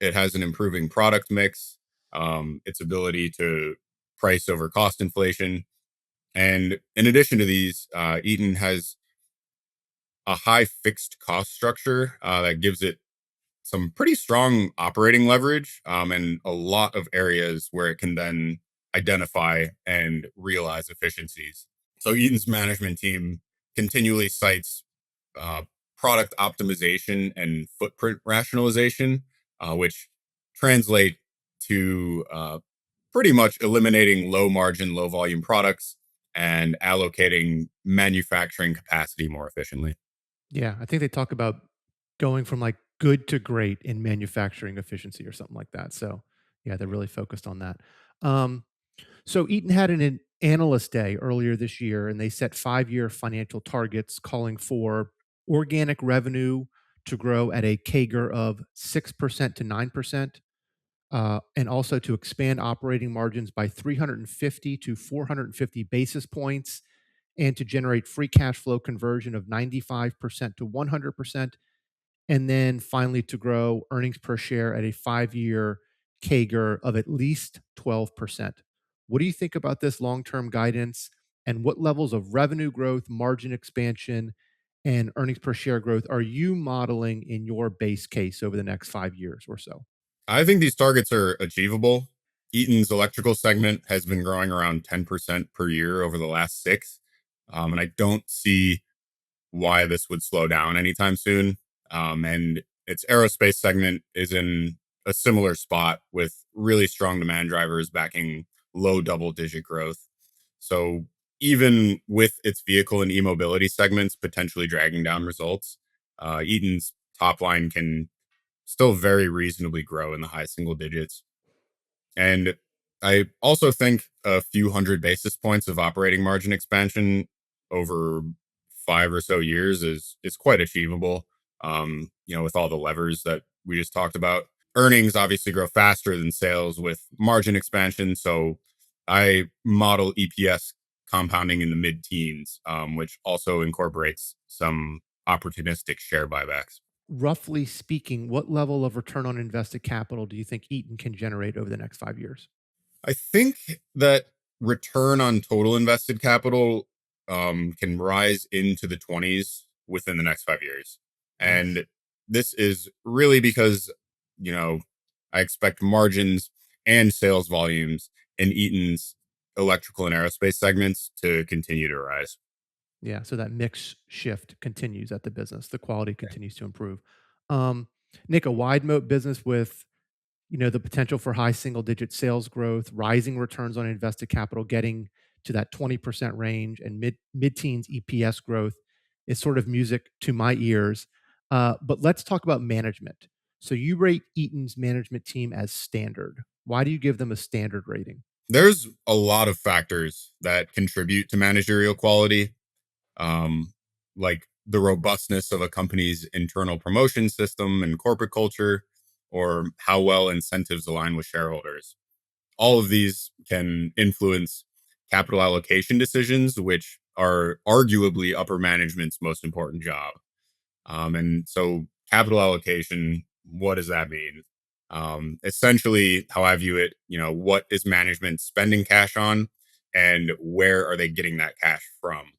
it has an improving product mix, its ability to price over cost inflation, and in addition to these, Eaton has a high fixed cost structure that gives it some pretty strong operating leverage, and a lot of areas where it can then identify and realize efficiencies. So Eaton's management team continually cites uh, product optimization and footprint rationalization, which translate to pretty much eliminating low margin, low volume products and allocating manufacturing capacity more efficiently. Yeah, I think they talk about going from like good to great in manufacturing efficiency or something like that. So, yeah, they're really focused on that. Um, so, Eaton had an analyst day earlier this year, and they set 5 year financial targets, calling for organic revenue to grow at a CAGR of 6% to 9%, and also to expand operating margins by 350 to 450 basis points, and to generate free cash flow conversion of 95% to 100%, and then finally to grow earnings per share at a 5-year CAGR of at least 12%. What do you think about this long-term guidance, and what levels of revenue growth, margin expansion, and earnings per share growth are you modeling in your base case over the next 5 years or so? I think these targets are achievable. Eaton's electrical segment has been growing around 10% per year over the last six. And I don't see why this would slow down anytime soon. And its aerospace segment is in a similar spot with really strong demand drivers backing low double digit growth. So even with its vehicle and e-mobility segments potentially dragging down results, Eaton's top line can still very reasonably grow in the high single digits. And I also think a few hundred basis points of operating margin expansion over 5 or so years is quite achievable. With all the levers that we just talked about. Earnings obviously grow faster than sales with margin expansion. So I model EPS compounding in the mid teens, which also incorporates some opportunistic share buybacks. Roughly speaking, what level of return on invested capital do you think Eaton can generate over the next 5 years? I think that return on total invested capital can rise into the 20s within the next 5 years. Nice. And this is really because, you know, I expect margins and sales volumes in Eaton's electrical and aerospace segments to continue to rise. Yeah, so that mix shift continues at the business. The quality continues to improve. Um, Nick, a wide moat business with the potential for high single digit sales growth, rising returns on invested capital, getting to that 20% range, and mid teens EPS growth is sort of music to my ears. But let's talk about management. So you rate Eaton's management team as standard. Why do you give them a standard rating? There's a lot of factors that contribute to managerial quality, um, like the robustness of a company's internal promotion system and corporate culture, or how well incentives align with shareholders. All of these can influence capital allocation decisions, which are arguably upper management's most important job. And so, capital allocation, what does that mean? Essentially, how I view it, what is management spending cash on, and where are they getting that cash from?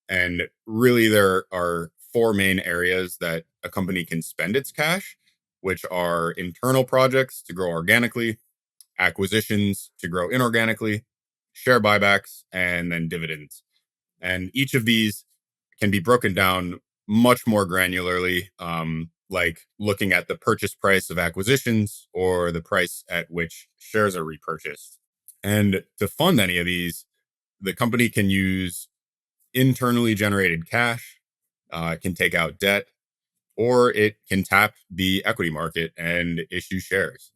And really, there are four main areas that a company can spend its cash, which are internal projects to grow organically, acquisitions to grow inorganically, share buybacks, and then dividends. And each of these can be broken down much more granularly, like looking at the purchase price of acquisitions or the price at which shares are repurchased. And to fund any of these, the company can use internally generated cash, it can take out debt, or it can tap the equity market and issue shares.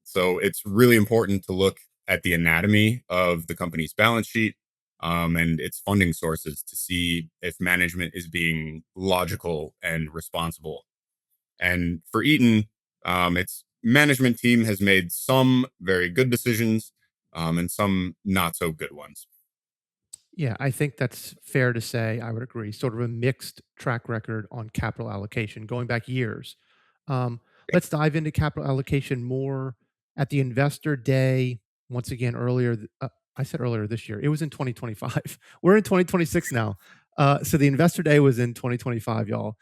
So it's really important to look at the anatomy of the company's balance sheet, and its funding sources to see if management is being logical and responsible. And for Eaton, its management team has made some very good decisions, and some not so good ones. Yeah, I think that's fair to say. I would agree. Sort of a mixed track record on capital allocation going back years. Um, let's dive into capital allocation more at the investor day. Once again, I said earlier this year, it was in 2025. We're in 2026 now. So the investor day was in 2025, y'all.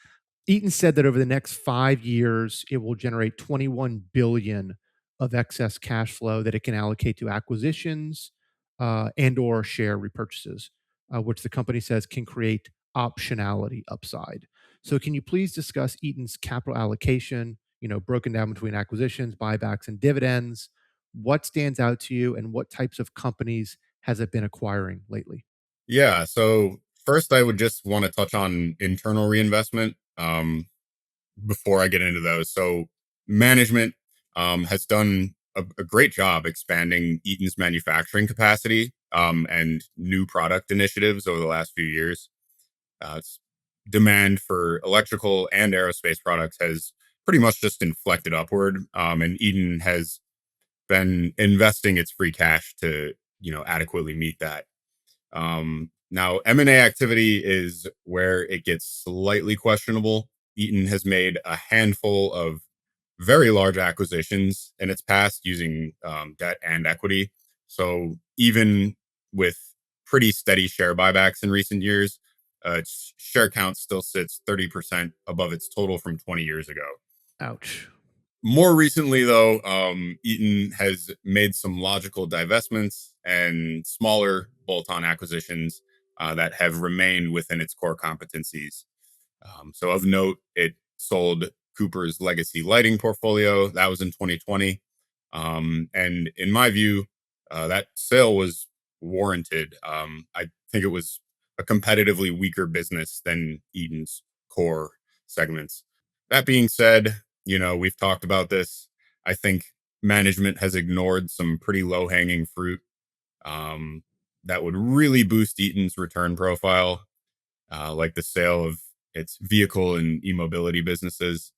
Eaton said that over the next 5 years, it will generate 21 billion of excess cash flow that it can allocate to acquisitions and/or share repurchases, which the company says can create optionality upside. So, can you please discuss Eaton's capital allocation? Broken down between acquisitions, buybacks, and dividends. What stands out to you, and what types of companies has it been acquiring lately? Yeah. So first, I would just want to touch on internal reinvestment. Before I get into those. So management has done a great job expanding Eaton's manufacturing capacity and new product initiatives over the last few years. demand for electrical and aerospace products has pretty much just inflected upward. And Eaton has been investing its free cash to, adequately meet that. Now, M&A activity is where it gets slightly questionable. Eaton has made a handful of very large acquisitions in its past using debt and equity. So even with pretty steady share buybacks in recent years, its share count still sits 30% above its total from 20 years ago. Ouch. More recently, though, Eaton has made some logical divestments and smaller bolt-on acquisitions that have remained within its core competencies. So, of note, it sold Cooper's legacy lighting portfolio. That was in 2020. And in my view, that sale was warranted. I think it was a competitively weaker business than Eaton's core segments. That being said, we've talked about this. I think management has ignored some pretty low hanging fruit um, that would really boost Eaton's return profile, like the sale of its vehicle and e-mobility businesses.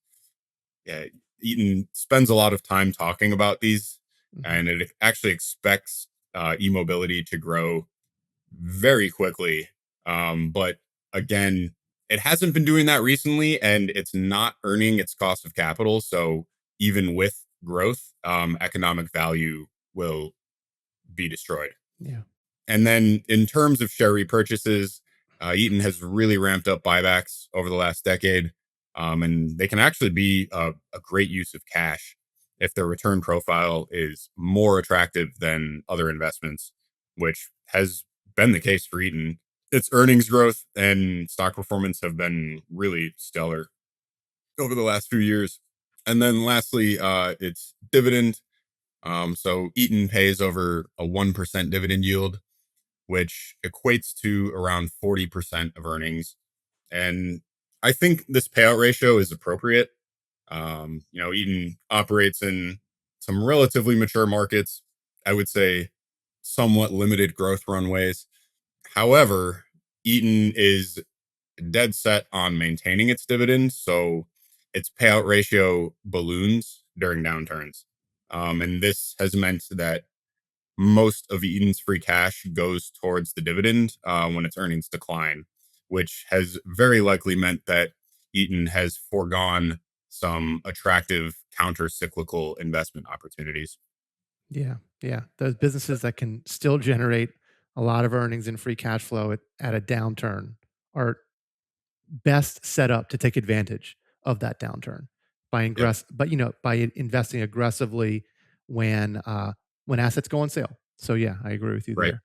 Yeah, Eaton spends a lot of time talking about these, Mhm. and it actually expects e-mobility to grow very quickly. But again, it hasn't been doing that recently, and it's not earning its cost of capital. So even with growth, economic value will be destroyed. Yeah. And then in terms of share repurchases, Eaton has really ramped up buybacks over the last decade. And they can actually be a great use of cash if their return profile is more attractive than other investments, which has been the case for Eaton. Its earnings growth and stock performance have been really stellar over the last few years. And then lastly, its dividend. So Eaton pays over a 1% dividend yield, which equates to around 40% of earnings. And I think this payout ratio is appropriate. Eaton operates in some relatively mature markets. I would say somewhat limited growth runways. However, Eaton is dead set on maintaining its dividend. So its payout ratio balloons during downturns. And this has meant that most of Eaton's free cash goes towards the dividend when its earnings decline, which has very likely meant that Eaton has foregone some attractive counter cyclical investment opportunities. Yeah. Yeah. Those businesses that can still generate a lot of earnings and free cash flow at a downturn are best set up to take advantage of that downturn Yep. by investing aggressively when assets go on sale. So yeah, I agree with you Right. there.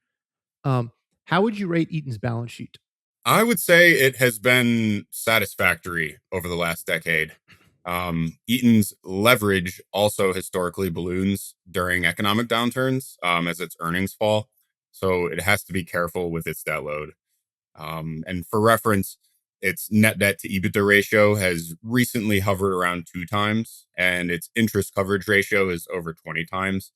Um, how would you rate Eaton's balance sheet? I would say it has been satisfactory over the last decade. Eaton's leverage also historically balloons during economic downturns as its earnings fall. So it has to be careful with its debt load. And for reference, its net debt to EBITDA ratio has recently hovered around 2 times, and its interest coverage ratio is over 20 times,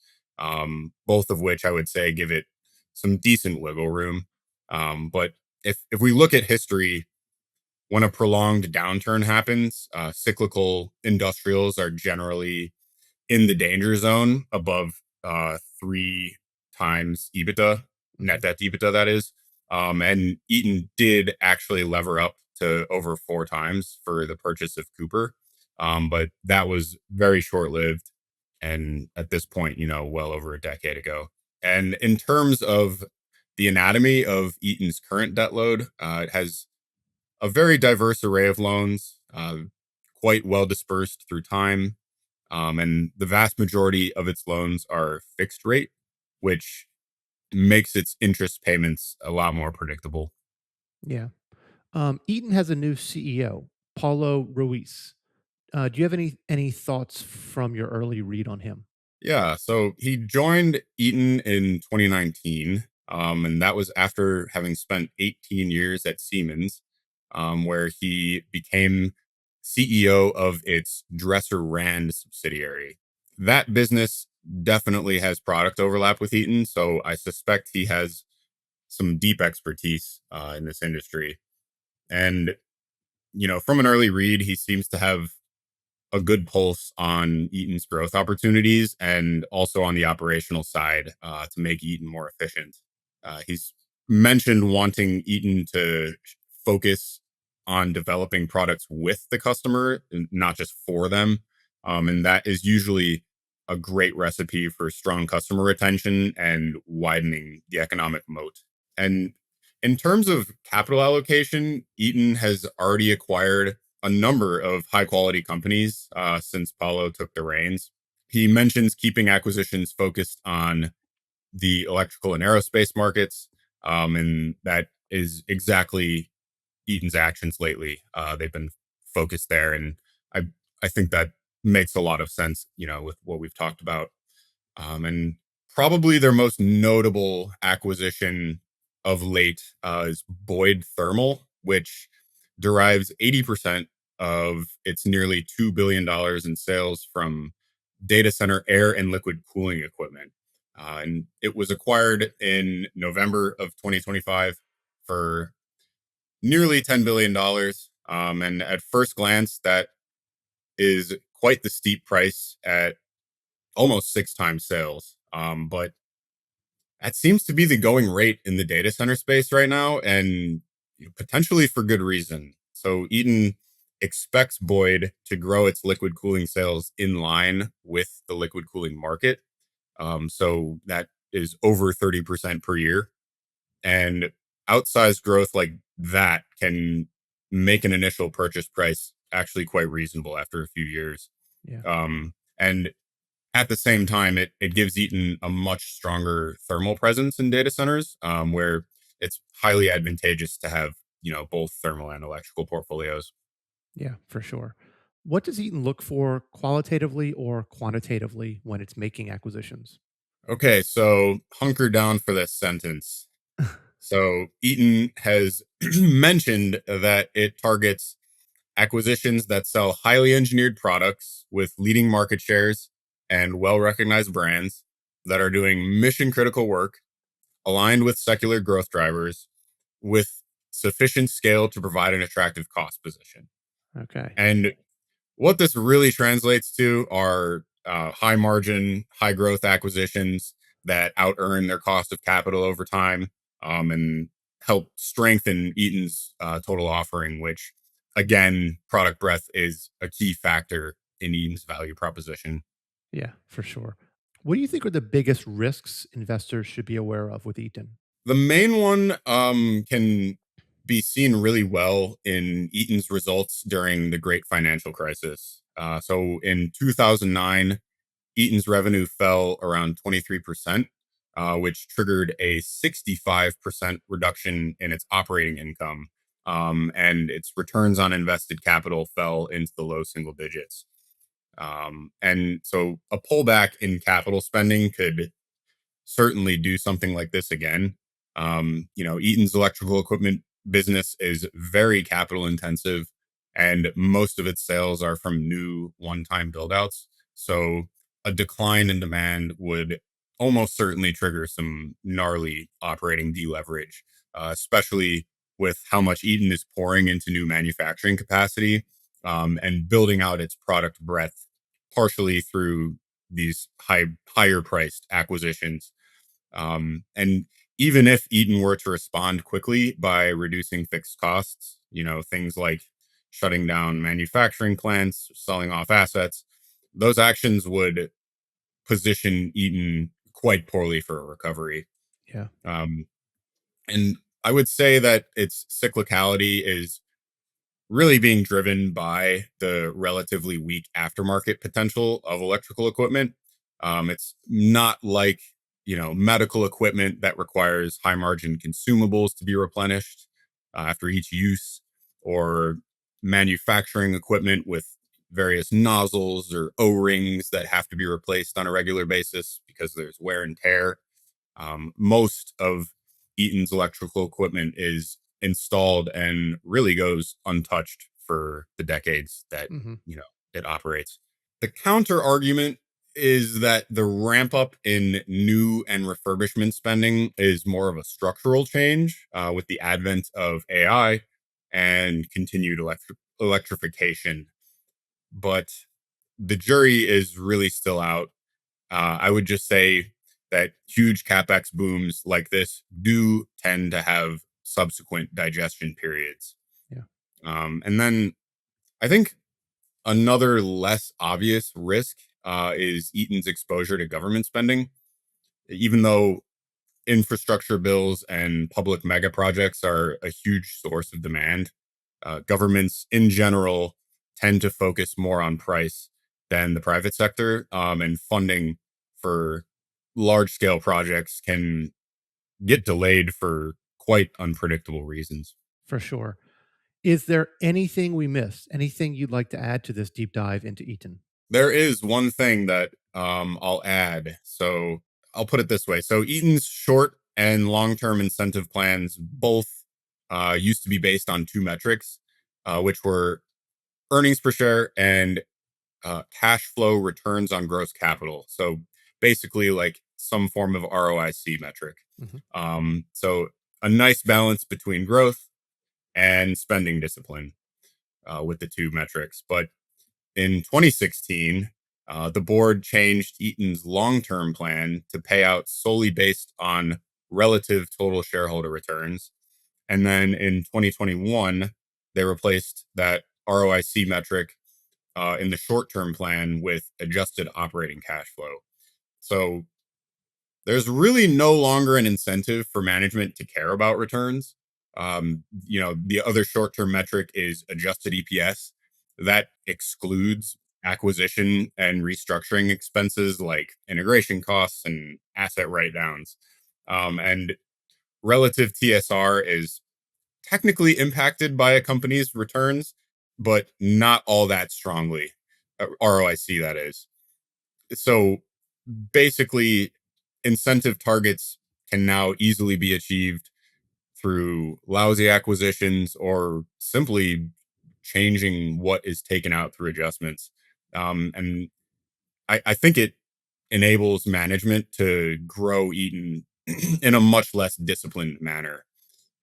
both of which I would say give it some decent wiggle room. But if we look at history, when a prolonged downturn happens, cyclical industrials are generally in the danger zone above 3 times EBITDA, net Mhm. debt to EBITDA, that is. And Eaton did actually lever up to over 4 times for the purchase of Cooper. But that was very short lived. And at this point, well over a decade ago. And in terms of the anatomy of Eaton's current debt load, it has a very diverse array of loans, quite well dispersed through time, and the vast majority of its loans are fixed rate, which makes its interest payments a lot more predictable. Yeah. Eaton has a new CEO, Paulo Ruiz. Do you have any thoughts from your early read on him? Yeah, so he joined Eaton in 2019, and that was after having spent 18 years at Siemens, where he became CEO of its Dresser Rand subsidiary. That business definitely has product overlap with Eaton, so I suspect he has some deep expertise in this industry. And from an early read, he seems to have a good pulse on Eaton's growth opportunities and also on the operational side to make Eaton more efficient. He's mentioned wanting Eaton to focus on developing products with the customer and not just for them. And that is usually a great recipe for strong customer retention and widening the economic moat. And in terms of capital allocation, Eaton has already acquired a number of high quality companies since Paulo took the reins. He mentions keeping acquisitions focused on the electrical and aerospace markets. And that is exactly Eaton's actions lately. They've been focused there. And I, I think that makes a lot of sense, with what we've talked about. And probably their most notable acquisition of late is Boyd Thermal, which derives 80% of its nearly $2 billion in sales from data center air and liquid cooling equipment. And it was acquired in November of 2025 for nearly $10 billion. And at first glance, that is quite the steep price at almost 6 times sales. But that seems to be the going rate in the data center space right now, and potentially for good reason. So Eaton expects Boyd to grow its liquid cooling sales in line with the liquid cooling market. So that is over 30% per year. And outsized growth like that can make an initial purchase price actually quite reasonable after a few years. Yeah. And at the same time, it gives Eaton a much stronger thermal presence in data centers, where it's highly advantageous to have, both thermal and electrical portfolios. Yeah, for sure. What does Eaton look for qualitatively or quantitatively when it's making acquisitions? Okay, so hunker down for this sentence. So Eaton has mentioned that it targets acquisitions that sell highly engineered products with leading market shares and well recognized brands that are doing mission critical work aligned with secular growth drivers with sufficient scale to provide an attractive cost position. Okay. And what this really translates to are high margin, high growth acquisitions that out earn their cost of capital over time, and help strengthen Eaton's total offering, which again, product breadth is a key factor in Eaton's value proposition. Yeah, for sure. What do you think are the biggest risks investors should be aware of with Eaton? The main one can be seen really well in Eaton's results during the Great Financial Crisis. So in 2009, Eaton's revenue fell around 23%, which triggered a 65% reduction in its operating income. And its returns on invested capital fell into the low single digits. And so a pullback in capital spending could certainly do something like this again. Eaton's electrical equipment business is very capital intensive, and most of its sales are from new one time build outs. So a decline in demand would almost certainly trigger some gnarly operating deleverage, especially with how much Eaton is pouring into new manufacturing capacity, and building out its product breadth partially through these higher priced acquisitions. And even if Eaton were to respond quickly by reducing fixed costs, things like shutting down manufacturing plants, selling off assets, those actions would position Eaton quite poorly for a recovery. Yeah. Um, and I would say that its cyclicality is really being driven by the relatively weak aftermarket potential of electrical equipment. It's not like, medical equipment that requires high margin consumables to be replenished after each use, or manufacturing equipment with various nozzles or O rings that have to be replaced on a regular basis because there's wear and tear. Most of Eaton's electrical equipment is installed and really goes untouched for the decades that Hmm. it operates. The counter argument is that the ramp up in new and refurbishment spending is more of a structural change with the advent of AI and continued electrification. But the jury is really still out. I would just say that huge capex booms like this do tend to have subsequent digestion periods. Yeah, And then I think another less obvious risk is Eaton's exposure to government spending. Even though infrastructure bills and public mega projects are a huge source of demand, governments in general tend to focus more on price than the private sector, and funding for large scale projects can get delayed for quite unpredictable reasons. for sure. Is there anything we missed? Anything you'd like to add to this deep dive into Eaton? There is one thing that I'll add. So I'll put it this way. So Eaton's short and long term incentive plans both used to be based on two metrics, which were earnings per share and cash flow returns on gross capital. So basically, like some form of ROIC metric. Mhm. So a nice balance between growth and spending discipline with the two metrics. But in 2016, the board changed Eaton's long term plan to pay out solely based on relative total shareholder returns. And then in 2021, they replaced that ROIC metric in the short term plan with adjusted operating cash flow. So there's really no longer an incentive for management to care about returns. The other short term metric is adjusted EPS. That excludes acquisition and restructuring expenses like integration costs and asset write downs. And relative TSR is technically impacted by a company's returns, but not all that strongly. ROIC, that is. So basically, incentive targets can now easily be achieved through lousy acquisitions or simply changing what is taken out through adjustments. And I think it enables management to grow Eaton in a much less disciplined manner.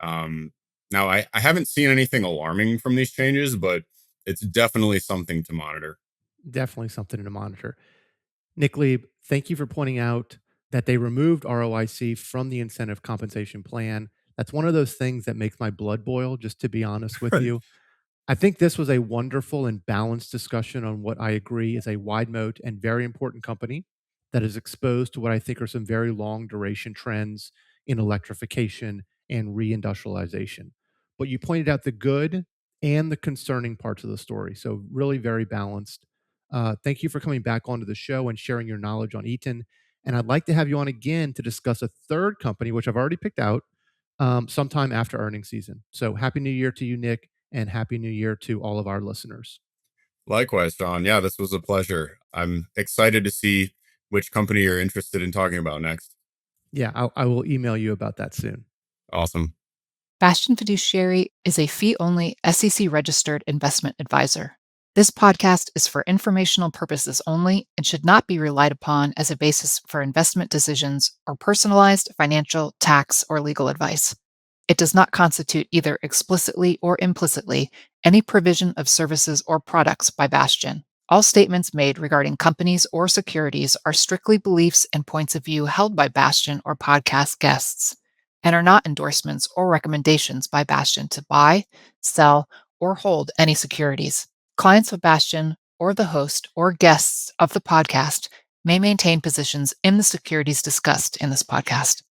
Um, Now, I haven't seen anything alarming from these changes, but it's definitely something to monitor. Definitely something to monitor. Nick Lieb, thank you for pointing out that they removed ROIC from the incentive compensation plan. That's one of those things that makes my blood boil, just to be honest with Right. you. I think this was a wonderful and balanced discussion on what I agree is a wide moat and very important company that is exposed to what I think are some very long duration trends in electrification and reindustrialization. But you pointed out the good and the concerning parts of the story. So, really very balanced. Thank you for coming back onto the show and sharing your knowledge on Eaton. And I'd like to have you on again to discuss a third company, which I've already picked out, sometime after earnings season. So, Happy New Year to you, Nick, and Happy New Year to all of our listeners. Likewise, John. Yeah, this was a pleasure. I'm excited to see which company you're interested in talking about next. Yeah, I will email you about that soon. Awesome. Bastion Fiduciary is a fee only SEC registered investment advisor. This podcast is for informational purposes only and should not be relied upon as a basis for investment decisions or personalized financial, tax, or legal advice. It does not constitute either explicitly or implicitly any provision of services or products by Bastion. All statements made regarding companies or securities are strictly beliefs and points of view held by Bastion or podcast guests and are not endorsements or recommendations by Bastion to buy, sell, or hold any securities. Clients of Bastion or the host or guests of the podcast may maintain positions in the securities discussed in this podcast.